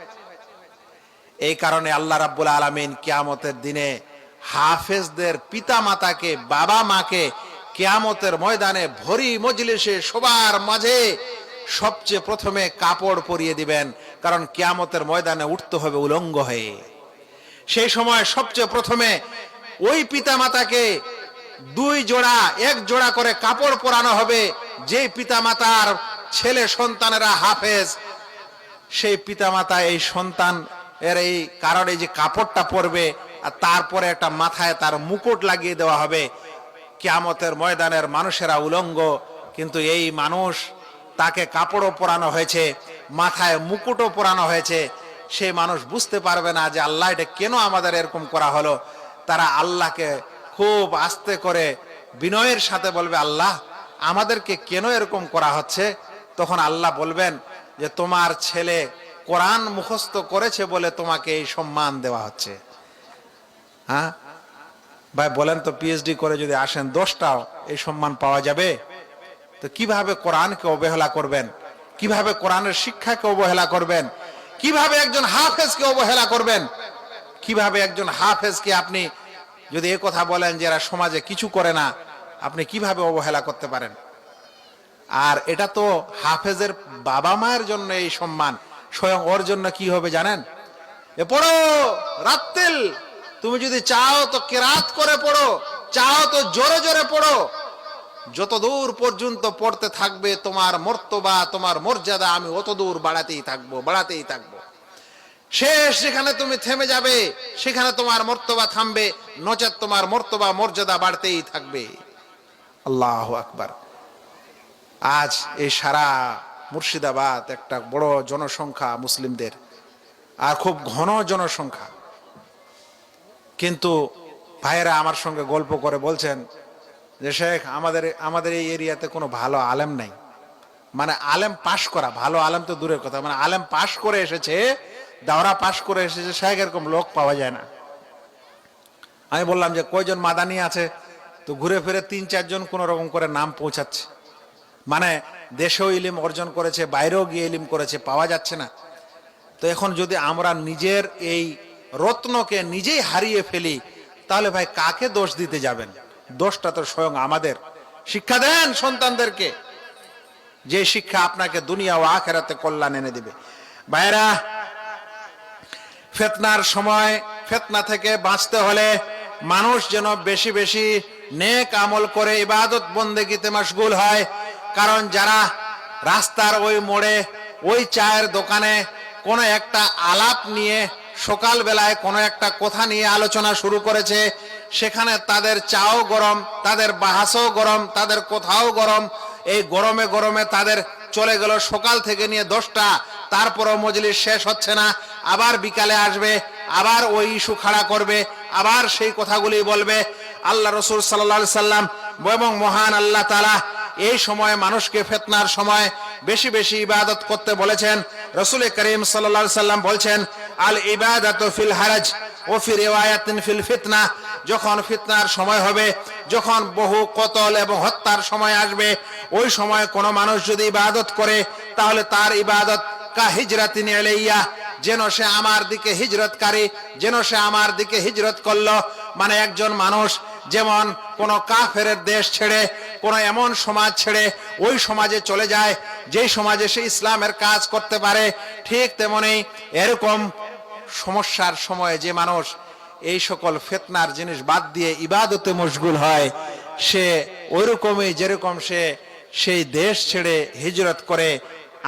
Speaker 1: এই কারণে আল্লাহ রাব্বুল আলামিন কিয়ামতের দিনে হাফেজদের পিতা মাতাকে, বাবা মাকে কিয়ামতের ময়দানে ভরি মজলিসে সবার মাঝে সবচেয়ে প্রথমে কাপড় পরিয়ে দিবেন, কারণ কিয়ামতের ময়দানে উঠতে হবে উলঙ্গ হয়ে। সেই সময় সবচেয়ে প্রথমে ওই পিতা মাতাকে 2 জোড়া 1 জোড়া করে কাপড় পরানো হবে। যে পিতা মাতার ছেলে সন্তানেরা হাফেজ, সেই পিতা মাতা এই সন্তান এর এই কারণে যে কাপড়টা পরবে, আর তারপরে একটা মাথায় তার মুকুট লাগিয়ে দেওয়া হবে। কিয়ামতের ময়দানের মানুষেরা উলঙ্গ, কিন্তু এই মানুষ, তাকে কাপড়ও পরানো হয়েছে, মাথায় মুকুটও পরানো হয়েছে। সেই মানুষ বুঝতে পারবে না যে আল্লাহ এটা কেন আমাদের এরকম করা হলো। তারা আল্লাহকে খুব আস্তে করে বিনয়ের সাথে বলবে, আল্লাহ আমাদেরকে কেন এরকম করা হচ্ছে? তখন আল্লাহ বলবেন যে তোমার ছেলে কোরআন মুখস্থ করেছে বলে তোমাকে এই সম্মান দেওয়া হচ্ছে। হ্যাঁ ভাই, বলেন তো, পিএইচডি করে যদি আসেন 10টাও এই সম্মান পাওয়া যাবে? তো কিভাবে কোরআনকে অবহেলা করবেন? কিভাবে কোরআনের শিক্ষাকে অবহেলা করবেন? কিভাবে একজন হাফেজকে অবহেলা করবেন? কিভাবে একজন হাফেজকে আপনি যদি এই কথা বলেন যে এরা সমাজে কিছু করে না, আপনি কিভাবে অবহেলা করতে পারেন? আর এটা তো হাফেজের বাবা মায়ের জন্য এই সম্মান, স্বয়ং ওর জন্য কি হবে জানেন? এ পড়ো রাত্তিল, তুমি যদি চাও তো কিরাত করে পড়ো, চাও তো জোরে জোরে পড়ো। যত দূর পর্যন্ত পড়তে থাকবে তোমার মর্তবা, তোমার মর্যাদা আমি অত দূর বাড়াতেই থাকবো। শেষ যেখানে তুমি থেমে যাবে সেখানে তোমার মর্তবা থামবে, নচেত তোমার মর্তবা মর্যাদা বাড়তেই থাকবে। আল্লাহু আকবার। আজ এই সারা মুর্শিদাবাদ একটা বড় জনসংখ্যা মুসলিমদের, আর খুব ঘন জনসংখ্যা, কিন্তু ভাইয়েরা আমার সঙ্গে গল্প করে বলছেন যে শেখ, আমাদের এই এরিয়াতে কোনো ভালো আলেম নাই। মানে আলেম পাশ করা, ভালো আলেম তো দূরের কথা, মানে আলেম পাশ করে এসেছে, দাওরা পাশ করে এসেছে, শেখ এরকম লোক পাওয়া যায় না। আমি বললাম যে কয়জন মাদানি আছে? তো ঘুরে ফিরে 3-4 জন কোন রকম করে নাম পৌঁছাচ্ছে। মানে দেশেও ইলিম অর্জন করেছে, বাইরেও গিয়ে ইলিম করেছে, পাওয়া যাচ্ছে না। তো এখন যদি আমরা নিজের এই রত্নকে নিজেই হারিয়ে ফেলি, তাহলে ভাই কাকে দোষ দিতে যাবেন? দোষটা তো স্বয়ং আমাদের। শিক্ষা দেন সন্তানদেরকে, যে শিক্ষা আপনাকে দুনিয়া ও আখিরাতে কল্যাণ এনে দিবে। ভাইরা, ফিতনার সময় ফিতনা থেকে বাঁচতে হলে মানুষ যেন বেশি বেশি নেক আমল করে ইবাদত বন্দেগীতে মশগুল হয়। কারণ যারা রাস্তার ওই মোড়ে, ওই চায়ের দোকানে কোনো একটা আলাপ নিয়ে, সকাল বেলায় কোনো একটা কথা নিয়ে আলোচনা শুরু করেছে, সেখানে তাদের চাও গরম, তাদের বাহাসও গরম, তাদের কথাও গরম। এই গরমে গরমে তাদের চলে গেল সকাল থেকে নিয়ে 10টা, তারপরও মজলিস শেষ হচ্ছে না। আবার বিকালে আসবে, আবার ওই ইস্যু খাড়া করবে, আবার সেই কথাগুলি বলবে। আল্লাহ রাসূল সাল্লাল্লাহু আলাইহি সাল্লাম এবং মহান আল্লাহ তাআলা এই সময় মানুষকে ফিতনার সময় বেশি বেশি ইবাদত করতে বলেছেন। রাসূল করিম সাল্লাল্লাহু আলাইহি সাল্লাম বলছেন, আল ইবাদাতু ফিল হারাজ ও ফি রিওয়ায়াতিন ফিল ফিতনা, যখন ফিতনার সময় হবে, যখন বহু কতল এবং হত্যার সময় আসবে, ওই সময় কোনো মানুষ যদি ইবাদত করে তাহলে তার ইবাদত কা হিজরাতিন ইলাইয়া, যেন সে আমার দিকে হিজরতকারী, যেন সে আমার দিকে হিজরত করলো। মানে একজন মানুষ যেমন কোন কাফেরের দেশ ছেড়ে কোন এমন সমাজ ছেড়ে ওই সমাজে চলে যায় যেই সমাজে সে ইসলামের কাজ করতে পারে, ঠিক তেমনি এরকম সমস্যার সময়ে যে মানুষ এই সকল ফিতনার জিনিস বাদ দিয়ে ইবাদতে মশগুল হয়, সে ওইরকমই যেরকম সে সেই দেশ ছেড়ে হিজরত করে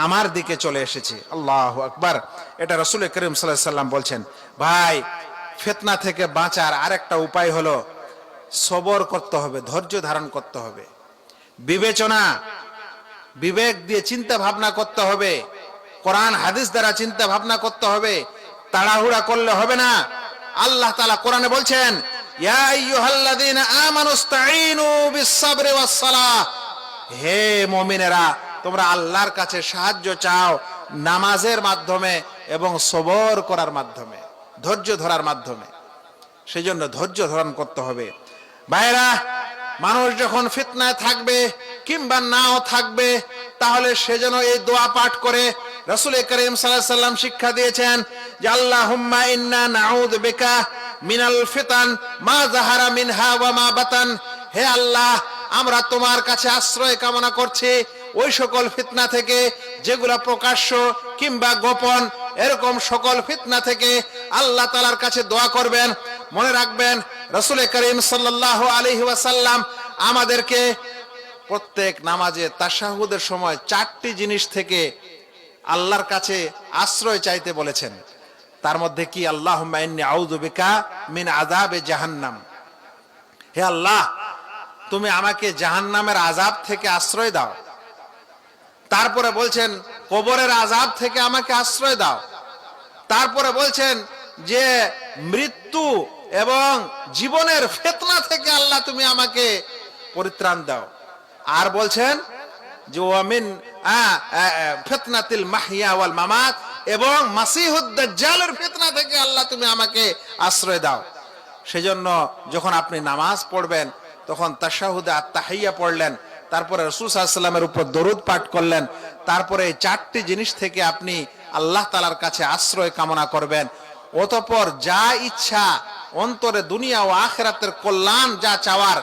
Speaker 1: আমার দিকে চলে এসেছে। আল্লাহু আকবার। এটা রাসূল করিম সাল্লাল্লাহু আলাইহি ওয়াসাল্লাম বলছেন। ভাই, ফিতনা থেকে বাঁচার আরেকটা উপায় হলো সবর করতে হবে, ধৈর্য ধারণ করতে হবে, বিবেচনা বিবেক দিয়ে চিন্তা ভাবনা করতে হবে, কোরআন হাদিস দ্বারা চিন্তা ভাবনা করতে হবে, তাড়াহুড়া করলে হবে না। আল্লাহ তাআলা কোরআনে বলছেন, ইয়া আইয়ুহাল্লাযীনা আমানুস্তাঈনু বিস-সাবরি ওয়াস-সালাহ, হে মুমিনেরা তোমরা আল্লাহর কাছে সাহায্য চাও নামাজের মাধ্যমে এবং সবর করার মাধ্যমে, ধৈর্য ধরার মাধ্যমে। সেজন্য ধৈর্য ধারণ করতে হবে। ভাইরা, মানুষ যখন ফিতনায় থাকবে কিংবা নাও থাকবে, তাহলে সেজন্য এই দোয়া পাঠ করে রাসূল করিম সাল্লাল্লাহু আলাইহি ওয়াসাল্লাম শিক্ষা দিয়েছেন যে আল্লাহুম্মা ইন্না নাউযু বিকা মিনাল ফিতান মা যাহারা মিনহা ওয়া মা বাতান, হে আল্লাহ আমরা তোমার কাছে আশ্রয় কামনা করছি ওই সকল ফিতনা থেকে যেগুলা প্রকাশ্য কিংবা গোপন, এরকম সকল ফিতনা থেকে আল্লাহ তাআলার কাছে দোয়া করবেন। মনে রাখবেন রাসূল করিম সাল্লাল্লাহু আলাইহি ওয়াসাল্লাম আমাদেরকে প্রত্যেক নামাজে তাশাহুদের সময় 4টি জিনিস থেকে আল্লাহর কাছে আশ্রয় চাইতে বলেছেন। তার মধ্যে কি? আল্লাহুম্মা ইন্নী আউযু বিকা মিন আযাবে জাহান্নাম, হে আল্লাহ তুমি আমাকে জাহান্নামের আযাব থেকে আশ্রয় দাও। তারপরে বলছেন কবরের আযাব থেকে আমাকে আশ্রয় দাও। তারপরে বলছেন যে মৃত্যু এবং জীবনের ফিতনা থেকে আল্লাহ তুমি আমাকে পরিত্রাণ দাও। আর বলছেন যে ওয়ামিন ফিতনাতিল মাহইয়া ওয়াল মামাত, এবং মাসিহুদ দাজ্জালের ফিতনা থেকে আল্লাহ তুমি আমাকে আশ্রয় দাও। সেজন্য যখন আপনি নামাজ পড়বেন তখন তাশাহুদে আত-তাহিয়্যা পড়লেন, তারপরে রাসূল সাল্লাল্লাহু আলাইহি ওয়াসাল্লামের উপর দরুদ পাঠ করলেন, তারপরে এই 4টি জিনিস থেকে আপনি আল্লাহ তাআলার কাছে আশ্রয় কামনা করবেন। অতঃপর যা ইচ্ছা অন্তরে দুনিয়া ও আখিরাতের কল্যাণ যা চাওয়ার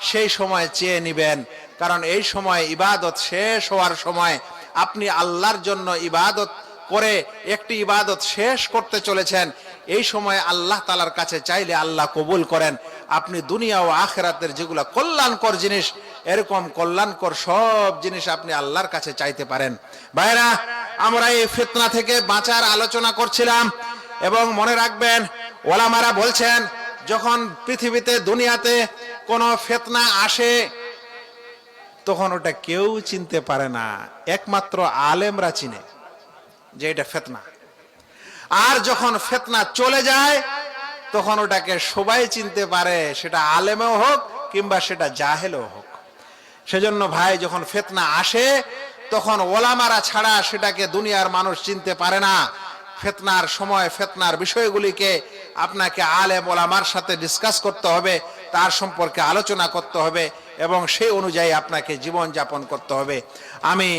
Speaker 1: সেই সময় চেয়ে নিবেন। কারণ এই সময় ইবাদত শেষ হওয়ার সময়, আপনি আল্লাহর জন্য ইবাদত করে একটি ইবাদত শেষ করতে চলেছেন। এই সময় আল্লাহ তাআলার কাছে চাইলে আল্লাহ কবুল করেন। আপনি দুনিয়া ও আখিরাতের যেগুলা কল্যাণকর জিনিস, এরকম কল্যাণকর সব জিনিস আপনি আল্লাহর কাছে চাইতে পারেন। ভাইরা, আমরা এই ফিতনা থেকে বাঁচার আলোচনা করছিলাম, এবং মনে রাখবেন ওলামারা বলছেন যখন পৃথিবীতে দুনিয়াতে কোনো ফিতনা আসে তখন ওটা কেউ চিনতে পারে না, একমাত্র আলেমরা চিনে যে এটা ফিতনা। আর যখন ফিতনা চলে যায় তখন ওটাকে সবাই চিনতে পারে, সেটা আলেমও হোক কিংবা সেটা জাহেলও হোক। সেজন্য ভাই, যখন ফিতনা আসে তখন ওলামারা ছাড়া সেটাকে দুনিয়ার মানুষ চিনতে পারে না। ফিতনার সময় ফিতনার বিষয়গুলিকে আপনাকে আলেম ওলামার সাথে ডিসকাস করতে হবে, তার সম্পর্কে আলোচনা করতে হবে, এবং সেই অনুযায়ী আপনাকে জীবন যাপন করতে হবে। আমি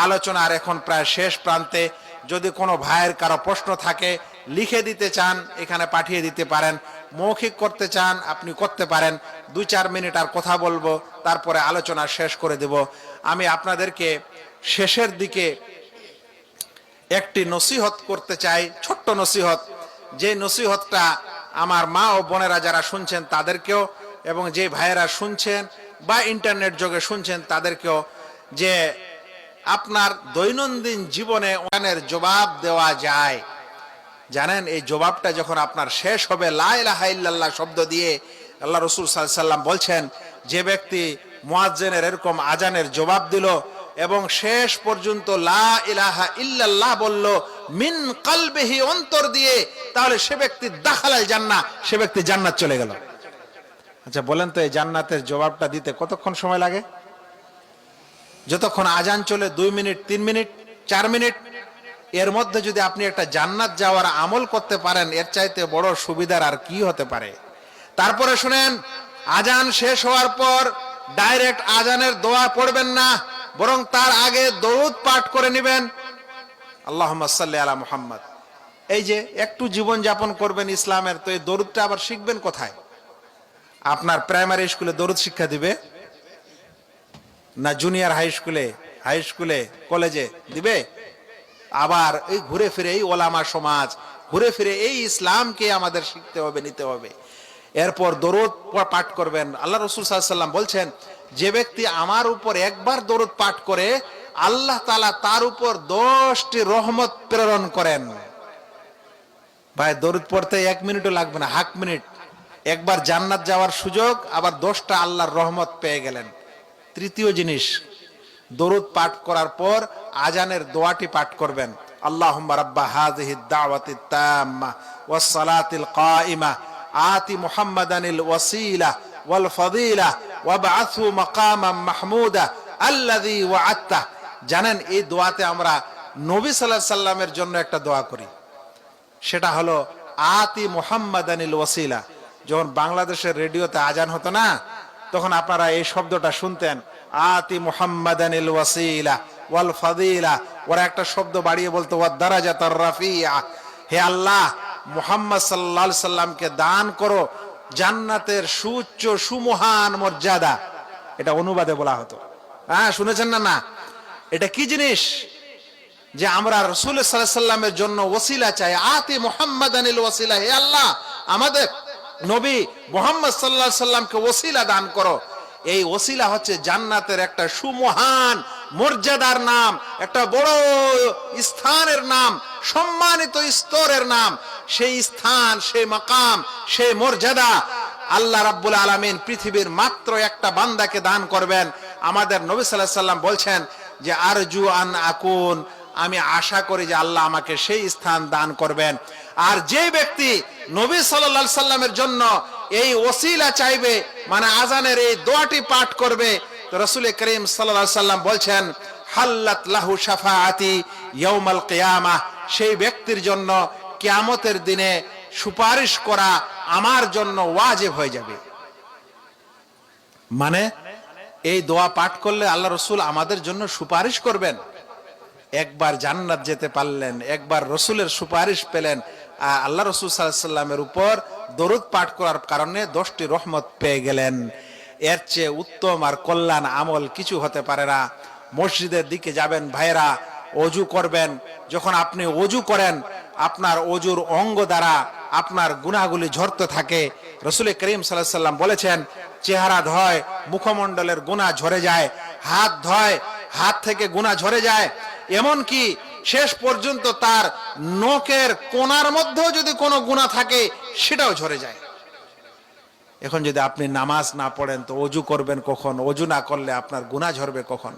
Speaker 1: আলোচনার এখন প্রায় শেষ প্রান্তে। যদি কোনো ভাইয়ের কারো প্রশ্ন থাকে লিখে দিতে চান এখানে পাঠিয়ে দিতে পারেন, মৌখিক করতে চান আপনি করতে পারেন। 2-4 মিনিট আর কথা বলবো, তারপরে আলোচনা শেষ করে দেব। আমি আপনাদেরকে শেষের দিকে একটি নসিহত করতে চাই, ছোট্ট নসিহত। যে নসিহতটা আমার মা ও বোনেরা যারা শুনছেন তাদেরকেও, এবং যে ভাইয়েরা শুনছেন বা ইন্টারনেট যোগে শুনছেন তাদেরকেও, যে আপনার দৈনন্দিন জীবনে অনেক জবাব দেওয়া যায়। জানেন, এই জবাবটা যখন আপনার শেষ হবে লা ইলাহা ইল্লাল্লাহ শব্দ দিয়ে, আল্লাহ রাসূল সাল্লাল্লাহু আলাইহি ওয়াসাল্লাম বলছেন যে ব্যক্তি মুয়াজ্জিনের এরকম আজানের জবাব দিল এবং শেষ পর্যন্ত লা ইলাহা ইল্লাল্লাহ বলল মিন কলবিহি, অন্তর দিয়ে, তাহলে সে ব্যক্তি দাখালাল জান্নাহ, সে ব্যক্তি জান্নাত চলে গেল। আচ্ছা বলেন তো, এই জান্নাতের জবাবটা দিতে কতক্ষণ সময় লাগে? যতক্ষণ আজান চলে 2 মিনিট, 3 মিনিট, 4 মিনিট, এর মধ্যে যদি আপনি একটা জান্নাত যাওয়ার আমল করতে পারেন, এর চাইতে বড় সুবিধার আর কি হতে পারে। তারপরে শুনেন, আজান শেষ হওয়ার পর ডাইরেক্ট আজানের দোয়া পড়বেন না, বরং তার আগে দরুদ পাঠ করে নেবেন, আল্লাহুম্মা সাল্লি আলা মুহাম্মদ। এই যে একটু জীবন যাপন করবেন ইসলামের, তো এই দরুদটা আবার শিখবেন কোথায়? আপনার প্রাইমারি স্কুলে দরুদ শিক্ষা দিবে না জুনিয়র হাই স্কুলে কলেজে দিবে? আবার এই ঘুরে ফিরে এই ওলামা সমাজ, ঘুরে ফিরে এই ইসলামকে আমাদের শিখতে হবে, নিতে হবে। এরপর দরুদ পাঠ করবেন। আল্লাহ রাসূল সাল্লাল্লাহু আলাইহি ওয়াসাল্লাম বলছেন, যে ব্যক্তি আমার উপর একবার দরুদ পাঠ করে, আল্লাহ তাআলা তার উপর 10টি রহমত প্রেরণ করেন। ভাই, দরুদ পড়তে 1 মিনিটও লাগবে না, হাফ মিনিট, একবার জান্নাত যাওয়ার সুযোগ, আবার 10টা আল্লাহর রহমত পেয়ে গেলেন। তৃতীয় জিনিস, দরুদ পাঠ করার পর আজানের দোয়াটি পাঠ করবেন, আল্লাহুম্মা রাব্বা হাযিহিদ দাওয়াতিত তাম্মা ওয়াস সালাতিল কাইমা আতি মুহাম্মাদানিল ওয়াসিলা ওয়াল ফাদিলা ওয়াবআথহু মাকামান মাহমুদা আল্লাযী ওয়া'আদতা। জানেন, এই দোয়াতে আমরা নবী সাল্লাল্লাহু আলাইহি সাল্লামের জন্য একটা দোয়া করি, সেটা হলো আতি মুহাম্মাদানিল ওয়াসিলা। যখন বাংলাদেশের রেডিওতে আজান হতো না, তখন আপনারা এই শব্দটা শুনতেন, আতি মুহাম্মাদানিল ওয়াসিলা ওয়াল ফাদিলা। ওরা একটা শব্দ বাড়িয়ে বলতো, ওয়াদ দারাজাতার রাফিয়া। হে আল্লাহ, মুহাম্মদ সাল্লাল্লাহু আলাইহি সাল্লামকে দান করো জান্নাতের সুউচ্চ সুমহান মর্যাদা। এটা অনুবাদে বলা হতো। হ্যাঁ, শুনেছেন না? না, এটা কি জিনিস? যে আমরা রাসূল সাল্লাল্লাহু আলাইহি সাল্লামের জন্য ওসিলা চাই, আতি মুহাম্মাদানিল ওয়াসিলা। হে আল্লাহ, আমাদের নবী মুহাম্মদ সাল্লাল্লাহু আলাইহি সাল্লামকে ওসিলা দান করো। এই ওসিলা হচ্ছে জান্নাতের একটা সুমহান মর্যাদার নাম, একটা বড় স্থানের নাম, সম্মানিত স্তরের নাম। সেই স্থান, সেই মাকাম, সেই মর্যাদা আল্লাহ রাব্বুল আলামিন পৃথিবীর মাত্র একটা বান্দাকে দান করবেন। আমাদের নবী সাল্লাল্লাহু আলাইহি সাল্লাম বলছেন যে আরজু আন আকুন, আমি আশা করি যে আল্লাহ আমাকে সেই স্থান দান করবেন। আর যে ব্যক্তি নবী সাল্লাল্লাহু আলাইহি সাল্লামের জন্য এই ওসিলা চাইবে, মানে আজানের এই দোয়াটি পাঠ করবে, তো রাসূল করিম সাল্লাল্লাহু আলাইহি সাল্লাম বলছেন, হাল্লাত লাহু শাফাআতি ইয়াউমাল কিয়ামাহ, সেই ব্যক্তির জন্য কিয়ামতের দিনে সুপারিশ করা আমার জন্য ওয়াজিব হয়ে যাবে। মানে এই দোয়া পাঠ করলে আল্লাহ রাসূল আমাদের জন্য সুপারিশ করবেন। একবার জান্নাত যেতে পারলেন, একবার রাসূলের সুপারিশ পেলেন, আল্লাহ রাসূল সাল্লাল্লাহু আলাইহি সাল্লামের উপর দরুদ পাঠ করার কারণে 10টি রহমত পেয়ে গেলেন। এর চেয়ে উত্তম আর কল্যাণ আমল কিছু হতে পারে না। মসজিদের দিকে যাবেন ভাইরা, ওযু করবেন। যখন আপনি ওযু করেন, আপনার ওযুর অঙ্গ দ্বারা আপনার গুনাহগুলি ঝরতে থাকে। রাসূল করিম সাল্লাল্লাহু আলাইহি সাল্লাম বলেছেন, চেহারা ধয়, মুখমণ্ডলের গুনাহ ঝরে যায়, হাত ধয়, হাত থেকে গুনাহ ঝরে যায়, এমনকি শেষ পর্যন্ত তার নখের কোণার মধ্যেও যদি কোনো গুনাহ থাকে সেটাও ঝরে যায়। এখন যদি আপনি নামাজ না পড়েন, তো ওযু করবেন কখন? ওযু না করলে আপনার গুনাহ ঝরবে কখন?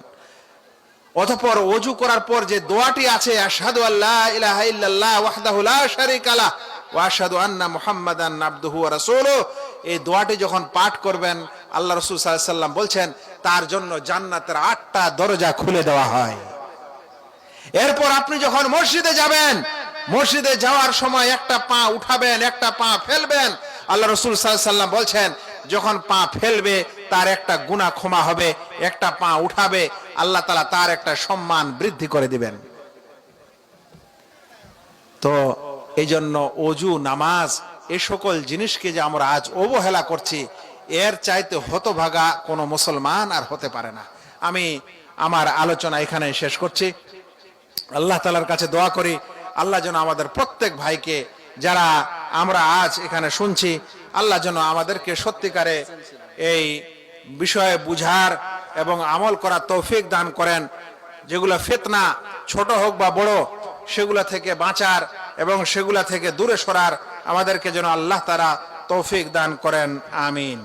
Speaker 1: অতঃপর ওযু করার পর যে দোয়াটি আছে, আশহাদু আল্লা ইলাহা ইল্লাল্লাহ ওয়াহদাহু লা শারীকা লাহ ওয়া আশহাদু আন্না মুহাম্মাদান আবদুহু ওয়া রাসূলুহু, এই দোয়াটি যখন পাঠ করবেন, আল্লাহ রাসূল সাল্লাল্লাহু আলাইহি সাল্লাম বলছেন তার জন্য জান্নাতের 8টা দরজা খুলে দেওয়া হয়। এরপর আপনি যখন মসজিদে যাবেন, মসজিদে যাওয়ার সময় একটা পা উঠাবেন, একটা পা ফেলবেন। আল্লাহ রাসূল সাল্লাল্লাহু আলাইহি সাল্লাম বলছেন, যখন পা ফেলবে তার একটা গুনাহ ক্ষমা হবে, একটা পা উঠাবে আল্লাহ তাআলা তার একটা সম্মান বৃদ্ধি করে দিবেন। তো এই জন্য ওযু, নামাজ, এই সকল জিনিসকে যে আমরা আজ অবহেলা করছি, এর চাইতে হতভাগা কোনো মুসলমান আর হতে পারে না। আমি আমার আলোচনা এখানে শেষ করছি। আল্লাহ তাআলার কাছে দোয়া করি, আল্লাহ যেন আমাদের প্রত্যেক ভাইকে, যারা আমরা আজ এখানে শুনছি, আল্লাহ যেন আমাদেরকে সত্যিকারে এই বিষয়ে বুঝার এবং আমল করার তৌফিক দান করেন। যেগুলো ফিতনা, ছোট হোক বা বড়, সেগুলা থেকে বাঁচার এবং সেগুলা থেকে দূরে সরার আমাদেরকে যেন আল্লাহ তাআলা তৌফিক দান করেন। আমিন।